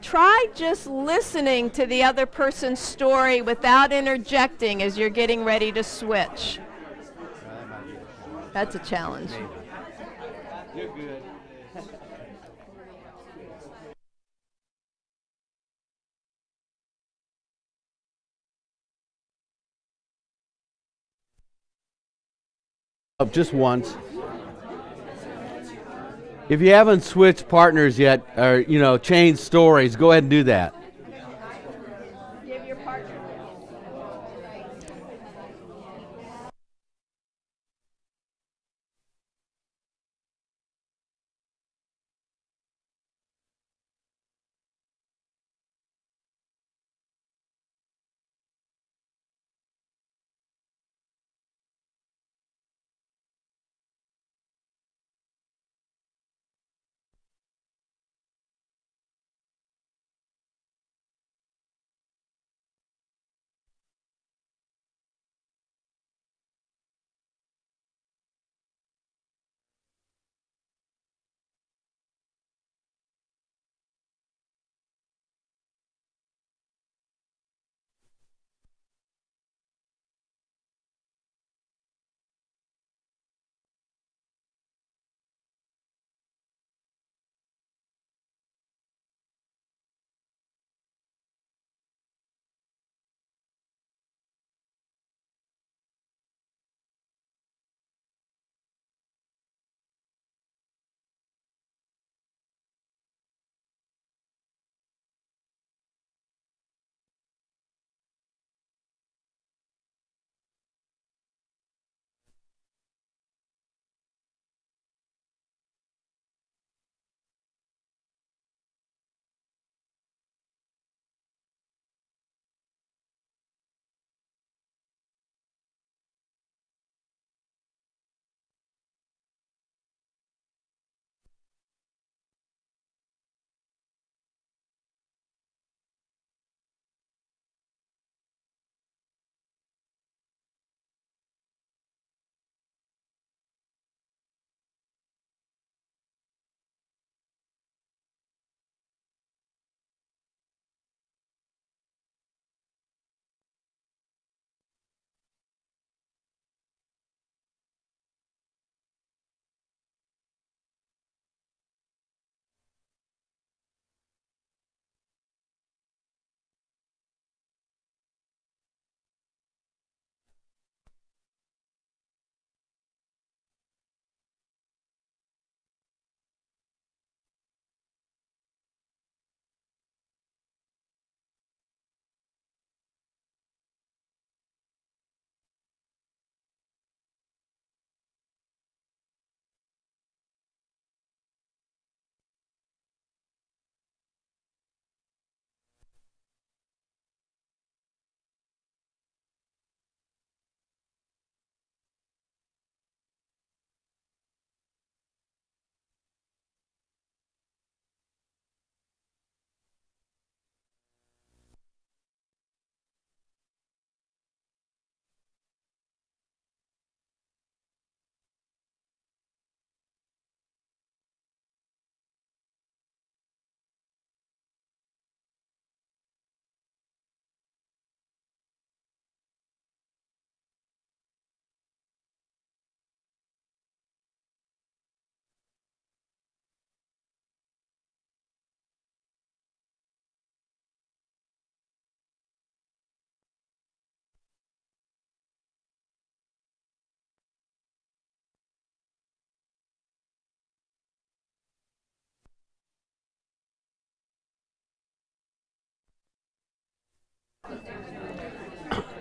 try just listening to the other person's story without interjecting as you're getting ready to switch. That's a challenge. You're good. Just once. If you haven't switched partners yet, or changed stories, go ahead and do that. Give your partner.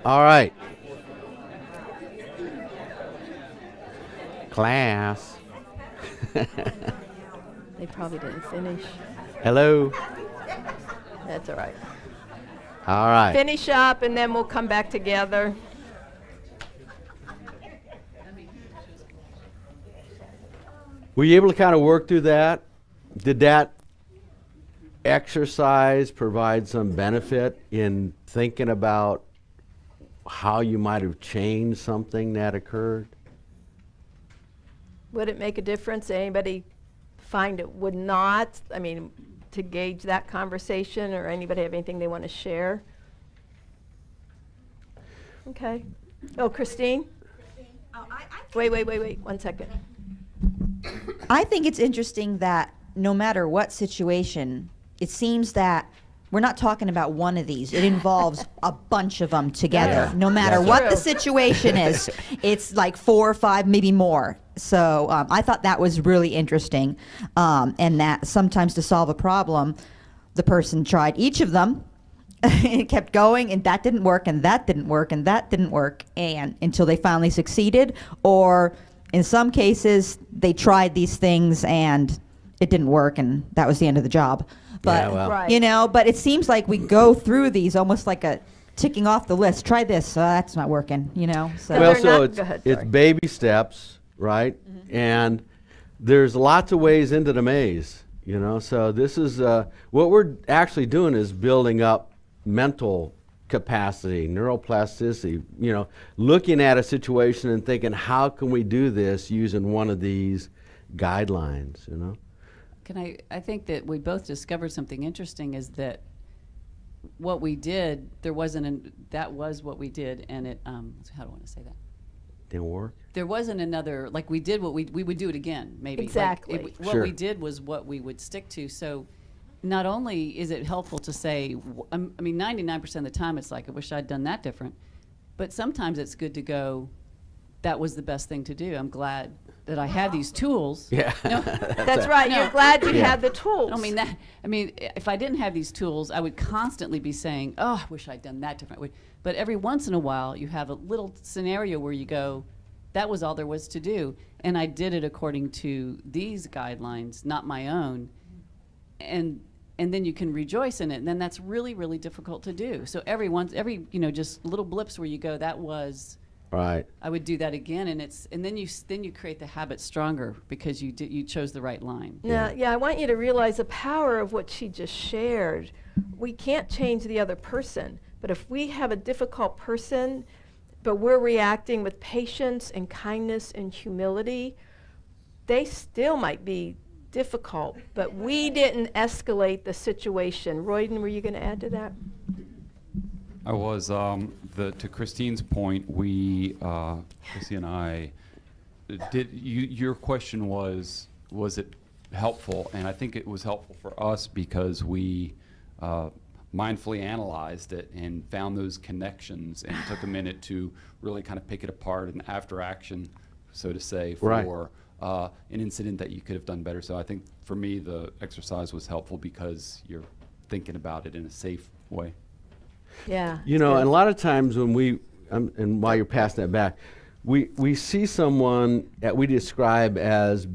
All right. Class. They probably didn't finish. Hello. That's all right. All right. Finish up and then we'll come back together. Were you able to kind of work through that? Did that exercise provide some benefit in thinking about how you might have changed something that occurred? Would it make a difference? Anybody find it would not? I mean, to gauge that conversation, or anybody have anything they want to share? Okay. Oh, Christine? Wait, 1 second. I think it's interesting that no matter what situation, it seems that we're not talking about one of these. It involves a bunch of them together. Yeah. No matter That's what true. the situation is, it's like 4 or 5, maybe more. So I thought that was really interesting, and that sometimes to solve a problem, the person tried each of them, and kept going, and that didn't work, and that didn't work, and that didn't work, and until they finally succeeded. Or in some cases, they tried these things and it didn't work, and that was the end of the job. But Yeah, well. Right. you know, but it seems like we go through these almost like a ticking off the list. Try this, that's not working. You know, so Well, they're so not- go ahead, it's sorry. baby steps, right? And there's lots of ways into the maze, you know. So this is what we're actually doing is building up mental capacity, neuroplasticity. You know, looking at a situation and thinking, how can we do this using one of these guidelines? You know. I think that we both discovered something interesting is that what we did, that was what we did, and it, how do I want to say that? Didn't work. There wasn't another, like we did what we would do it again, maybe. Like, Exactly. what Sure. we did was what we would stick to. So not only is it helpful to say, I mean, 99% of the time it's like, I wish I'd done that different. But sometimes it's good to go, that was the best thing to do. I'm glad that I have these tools. Yeah. No, That's right. No. You're glad you Yeah. had the tools. I don't mean that. I mean, if I didn't have these tools, I would constantly be saying, "Oh, I wish I'd done that differently." But every once in a while, you have a little scenario where you go, "That was all there was to do," and I did it according to these guidelines, not my own. And then you can rejoice in it. And then that's really, really difficult to do. So every just little blips where you go, "That was." Right. I would do that again, and then you create the habit stronger because you chose the right line. Now, yeah, I want you to realize the power of what she just shared. We can't change the other person, but if we have a difficult person, but we're reacting with patience and kindness and humility, they still might be difficult, but we didn't escalate the situation. Royden, were you going to add to that? I was, to Christine's point, Chrissy and I, your question was it helpful? And I think it was helpful for us because we mindfully analyzed it and found those connections and took a minute to really kind of pick it apart and after action, so to say, for an incident that you could have done better. So I think for me, the exercise was helpful because you're thinking about it in a safe way. Yeah. You know, and a lot of times when and while you're passing that back, we see someone that we describe as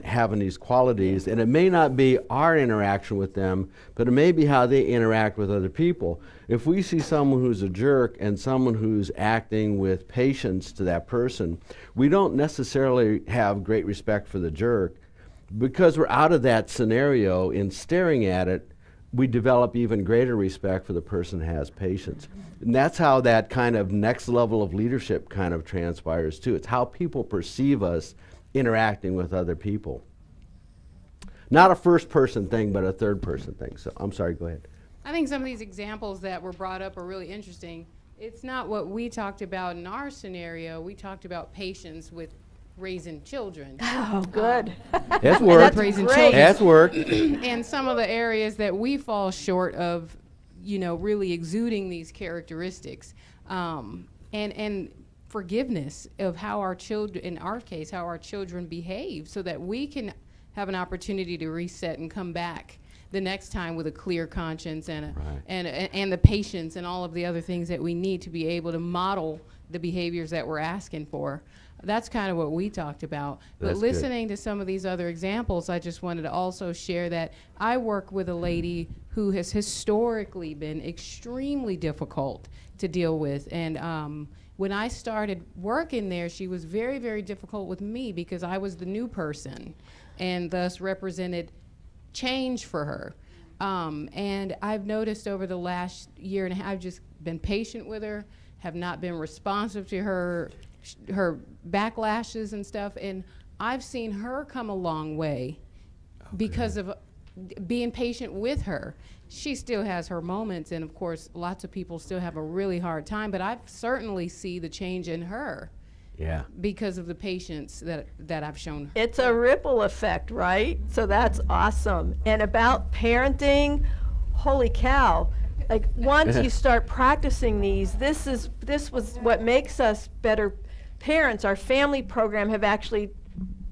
having these qualities, and it may not be our interaction with them, but it may be how they interact with other people. If we see someone who's a jerk and someone who's acting with patience to that person, we don't necessarily have great respect for the jerk. Because we're out of that scenario, in staring at it, we develop even greater respect for the person who has patience. And that's how that kind of next level of leadership kind of transpires too. It's how people perceive us interacting with other people. Not a first person thing, but a third person thing. So I'm sorry, go ahead. I think some of these examples that were brought up are really interesting. It's not what we talked about in our scenario. We talked about patience with raising children. Oh, good. That's work. That's raising great. children. That's work. And some of the areas that we fall short of, really exuding these characteristics, and forgiveness of how our children, in our case, how our children behave, so that we can have an opportunity to reset and come back the next time with a clear conscience and the patience and all of the other things that we need to be able to model the behaviors that we're asking for. That's kind of what we talked about. But That's listening to some of these other examples, I just wanted to also share that I work with a lady who has historically been extremely difficult to deal with. And when I started working there, she was very, very difficult with me because I was the new person and thus represented change for her. And I've noticed over the last year and a half, I've just been patient with her, have not been responsive to her backlashes and stuff, and I've seen her come a long way because of being patient with her. She still has her moments, and of course, lots of people still have a really hard time, but I certainly see the change in her. Yeah. Because of the patience that I've shown her. It's a ripple effect, right? So that's awesome. And about parenting, holy cow. Like once you start practicing these, this was what makes us better parents. Our family program have actually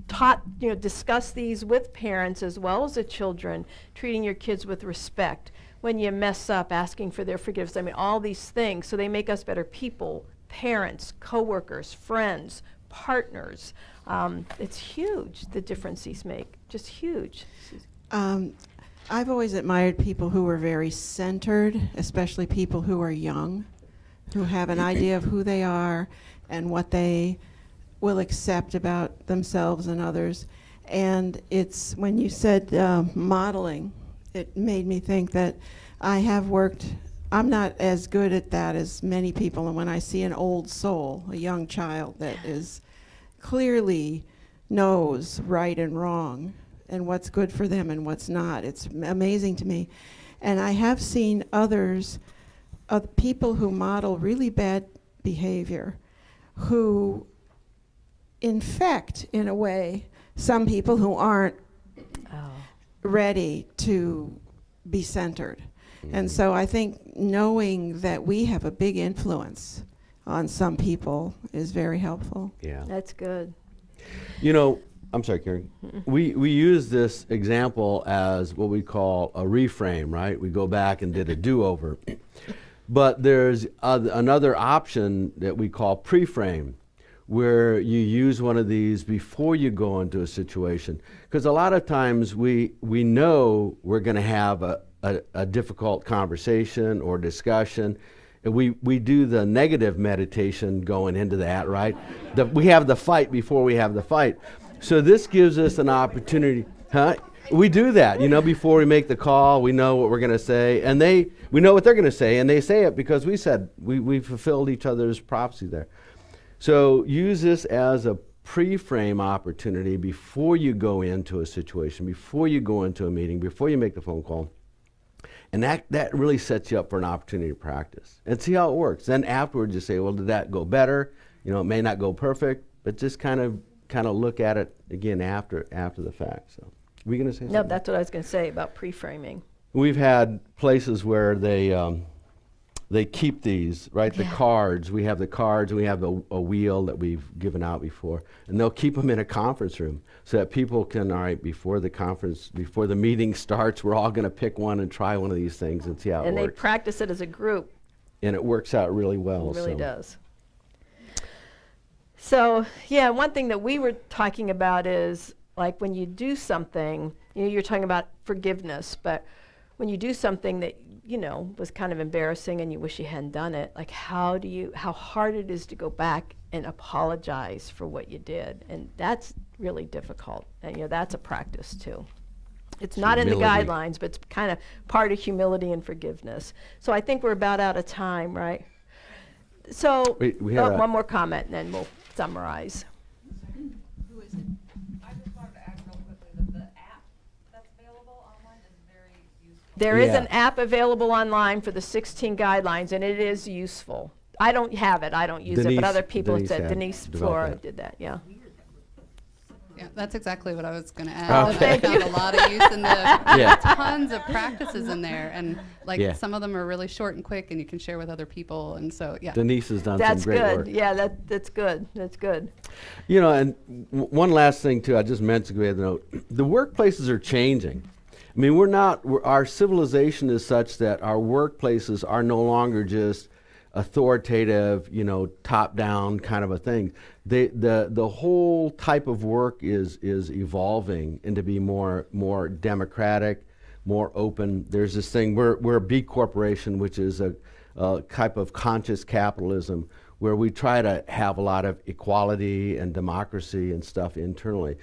taught, discussed these with parents as well as the children, treating your kids with respect. When you mess up, asking for their forgiveness. I mean, all these things. So they make us better people, parents, coworkers, friends, partners. It's huge, the difference these make. Just huge. I've always admired people who are very centered, especially people who are young, who have an idea of who they are and what they will accept about themselves and others. And it's when you said modeling, it made me think that I have worked, I'm not as good at that as many people, and when I see an old soul, a young child that is clearly knows right and wrong and what's good for them and what's not, it's amazing to me. And I have seen others, people who model really bad behavior, who infect, in a way, some people who aren't ready to be centered. And so I think knowing that we have a big influence on some people is very helpful. Yeah. That's good. I'm sorry, Karen. We use this example as what we call a reframe, right? We go back and did a do-over. But there's another option that we call pre-frame, where you use one of these before you go into a situation. Because a lot of times we know we're going to have a difficult conversation or discussion. And we do the negative meditation going into that, right? We have the fight before we have the fight. So this gives us an opportunity, We do that, before we make the call, we know what we're going to say, and we know what they're going to say, and they say it because we said, we fulfilled each other's prophecy there. So use this as a pre-frame opportunity before you go into a situation, before you go into a meeting, before you make the phone call. And that really sets you up for an opportunity to practice and see how it works. Then afterwards you say, well, did that go better? It may not go perfect, but just kind of look at it again after the fact. So, were you going to say something? No, that's what I was going to say about pre-framing. We've had places where they keep these, right? Yeah. The cards. We have the cards, and we have a wheel that we've given out before, and they'll keep them in a conference room so that people can, all right, before the meeting starts, we're all going to pick one and try one of these things and see how it works. And they practice it as a group. And it works out really well. It really does. So, yeah, one thing that we were talking about is, like, when you do something, you're talking about forgiveness, but when you do something that, was kind of embarrassing and you wish you hadn't done it, like how hard it is to go back and apologize for what you did. And that's really difficult. And, that's a practice too. It's not in the guidelines, but it's kind of part of humility and forgiveness. So I think we're about out of time, right? So we have one more comment and then we'll summarize. Who is it? I just wanted to add real quickly that the app that's available online is very useful. There is an app available online for the 16 guidelines, and it is useful. I don't have it. I don't use it, but other people have said. Denise Flora did that, yeah. Yeah, that's exactly what I was going to add. Okay. I found a lot of use in tons of practices in there, and some of them are really short and quick, and you can share with other people, and so Denise has done some great work. Yeah, that's good. That's good. And one last thing too, I just meant to go ahead and note, the workplaces are changing. I mean, our civilization is such that our workplaces are no longer just authoritative, top-down kind of a thing. The whole type of work is evolving into be more democratic, more open. There's this thing, we're a B corporation, which is a type of conscious capitalism where we try to have a lot of equality and democracy and stuff internally.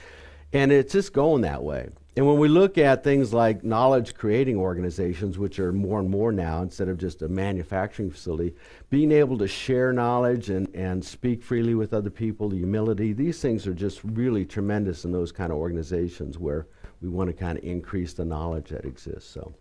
And it's just going that way. And when we look at things like knowledge creating organizations, which are more and more now, instead of just a manufacturing facility, being able to share knowledge and speak freely with other people, the humility, these things are just really tremendous in those kind of organizations where we want to kind of increase the knowledge that exists. So,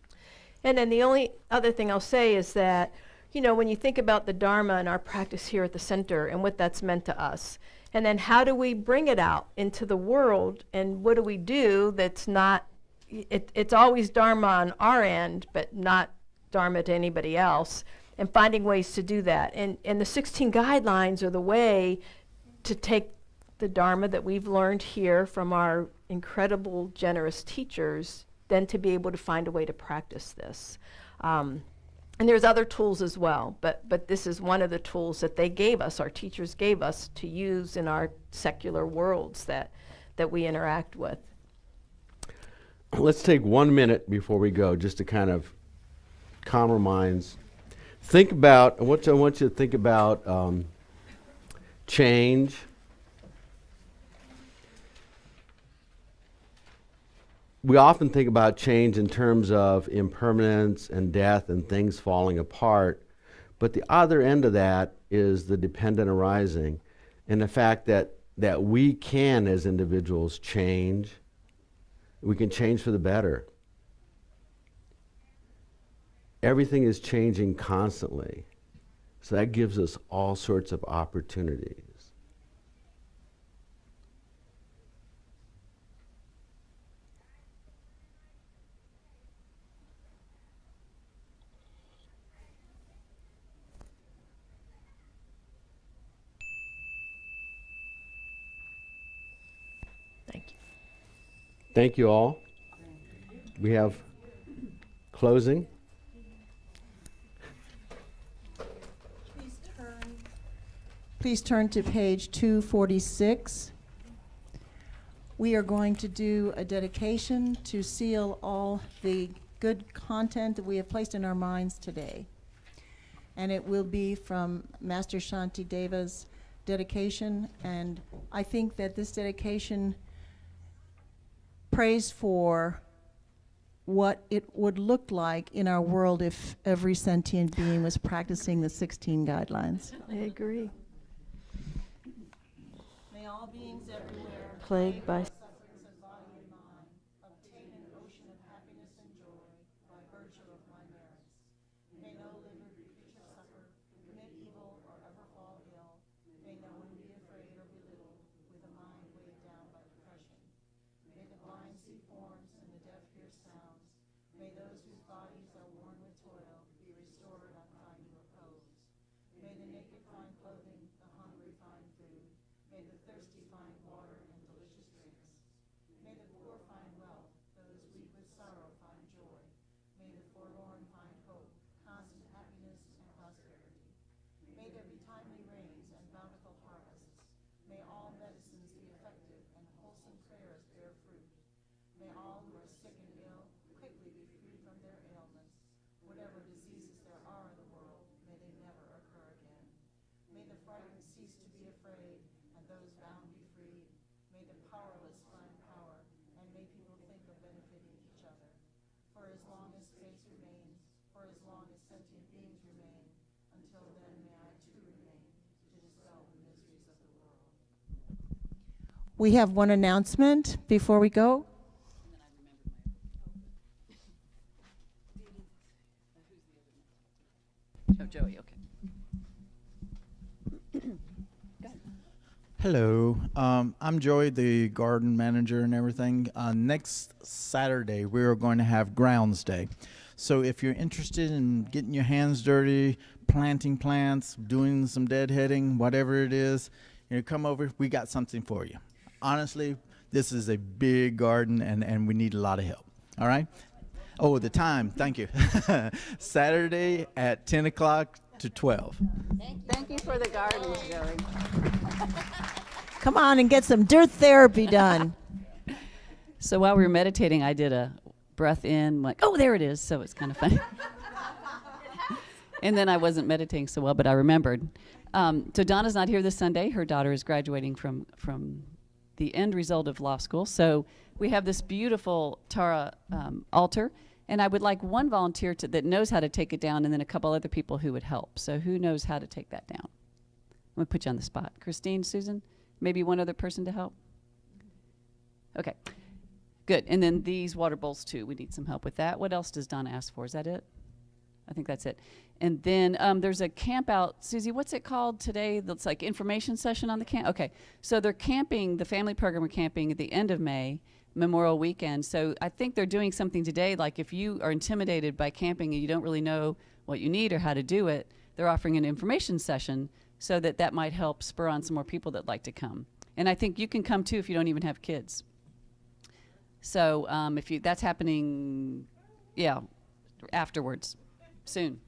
And then the only other thing I'll say is that, when you think about the Dharma and our practice here at the center and what that's meant to us, and then how do we bring it out into the world, and what do we do that's not, it's always Dharma on our end, but not Dharma to anybody else, and finding ways to do that. And the 16 guidelines are the way to take the Dharma that we've learned here from our incredible, generous teachers, then to be able to find a way to practice this. And there's other tools as well, but this is one of the tools that they gave us, our teachers gave us, to use in our secular worlds that we interact with. let's take 1 minute before we go, just to kind of calm our minds. Think about, I want you to think about change. We often think about change in terms of impermanence and death and things falling apart, but the other end of that is the dependent arising, and the fact that we can, as individuals, change. We can change for the better. Everything is changing constantly, so that gives us all sorts of opportunities. Thank you. Thank you all. We have closing. Please turn to page 246. We are going to do a dedication to seal all the good content that we have placed in our minds today. And it will be from Master Shanti Deva's dedication, and I think that this dedication prays for what it would look like in our world if every sentient being was practicing the 16 guidelines. I agree. May all beings everywhere, Plagued by sufferings of body and mind, obtain an ocean of happiness and joy by virtue of my merits. May no living creature suffer, commit evil, or ever fall ill. May no one be afraid or belittled, with a mind weighed down by depression. May the blind see forms and the deaf hear sounds. May those whose bodies are worn with toil be restored on finding repose. May the naked find clothing, the hungry find food. May the thirsty find water and delicious drinks. May the poor find wealth, those weak with sorrow find joy. May the forlorn find hope, constant happiness and prosperity. May there be timely rains and bountiful harvests. May all medicines be effective and wholesome prayers bear fruit. May all who are sick and ill quickly be freed from their ailments. Whatever diseases there are in the world, may they never occur again. May the frightened cease to be afraid, and those bound be freed. May the powerless find power, and may people think of benefiting each other. For as long as space remains, for as long as sentient beings remain, until then may I too remain to dispel the miseries of the world. We have one announcement before we go. Oh, Joey, okay. Hello, I'm Joey, the garden manager and everything. Next Saturday, we are going to have Grounds Day. So if you're interested in getting your hands dirty, planting plants, doing some deadheading, whatever it is, come over, we got something for you. Honestly, this is a big garden and we need a lot of help, all right? Oh, the time, thank you. Saturday at 10 o'clock to 12. Thank you for the gardens, Joey. Come on and get some dirt therapy done. So while we were meditating, I did a breath in, like, oh, there it is. So it's kind of funny. And then I wasn't meditating so well, but I remembered. So Donna's not here this Sunday. Her daughter is graduating from the end result of law school. So we have this beautiful Tara altar. And I would like one volunteer that knows how to take it down, and then a couple other people who would help. So who knows how to take that down? I'm going to put you on the spot. Christine, Susan, maybe one other person to help? Okay. Good. And then these water bowls too. We need some help with that. What else does Donna ask for? Is that it? I think that's it. And then there's a camp out. Susie, what's it called today? That's like information session on the camp. Okay. So they're camping, the family program are camping at the end of May, Memorial Weekend. So I think they're doing something today, like if you are intimidated by camping and you don't really know what you need or how to do it, they're offering an information session so that might help spur on some more people that like to come. And I think you can come too if you don't even have kids. So that's happening, afterwards, soon.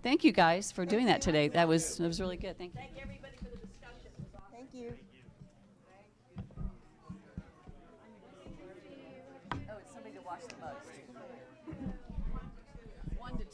Thank you guys for doing that today. That was really good. Thank you. Thank everybody for the discussion. It was awesome. Thank you. Oh, it's somebody to wash the mugs. 1 to 2.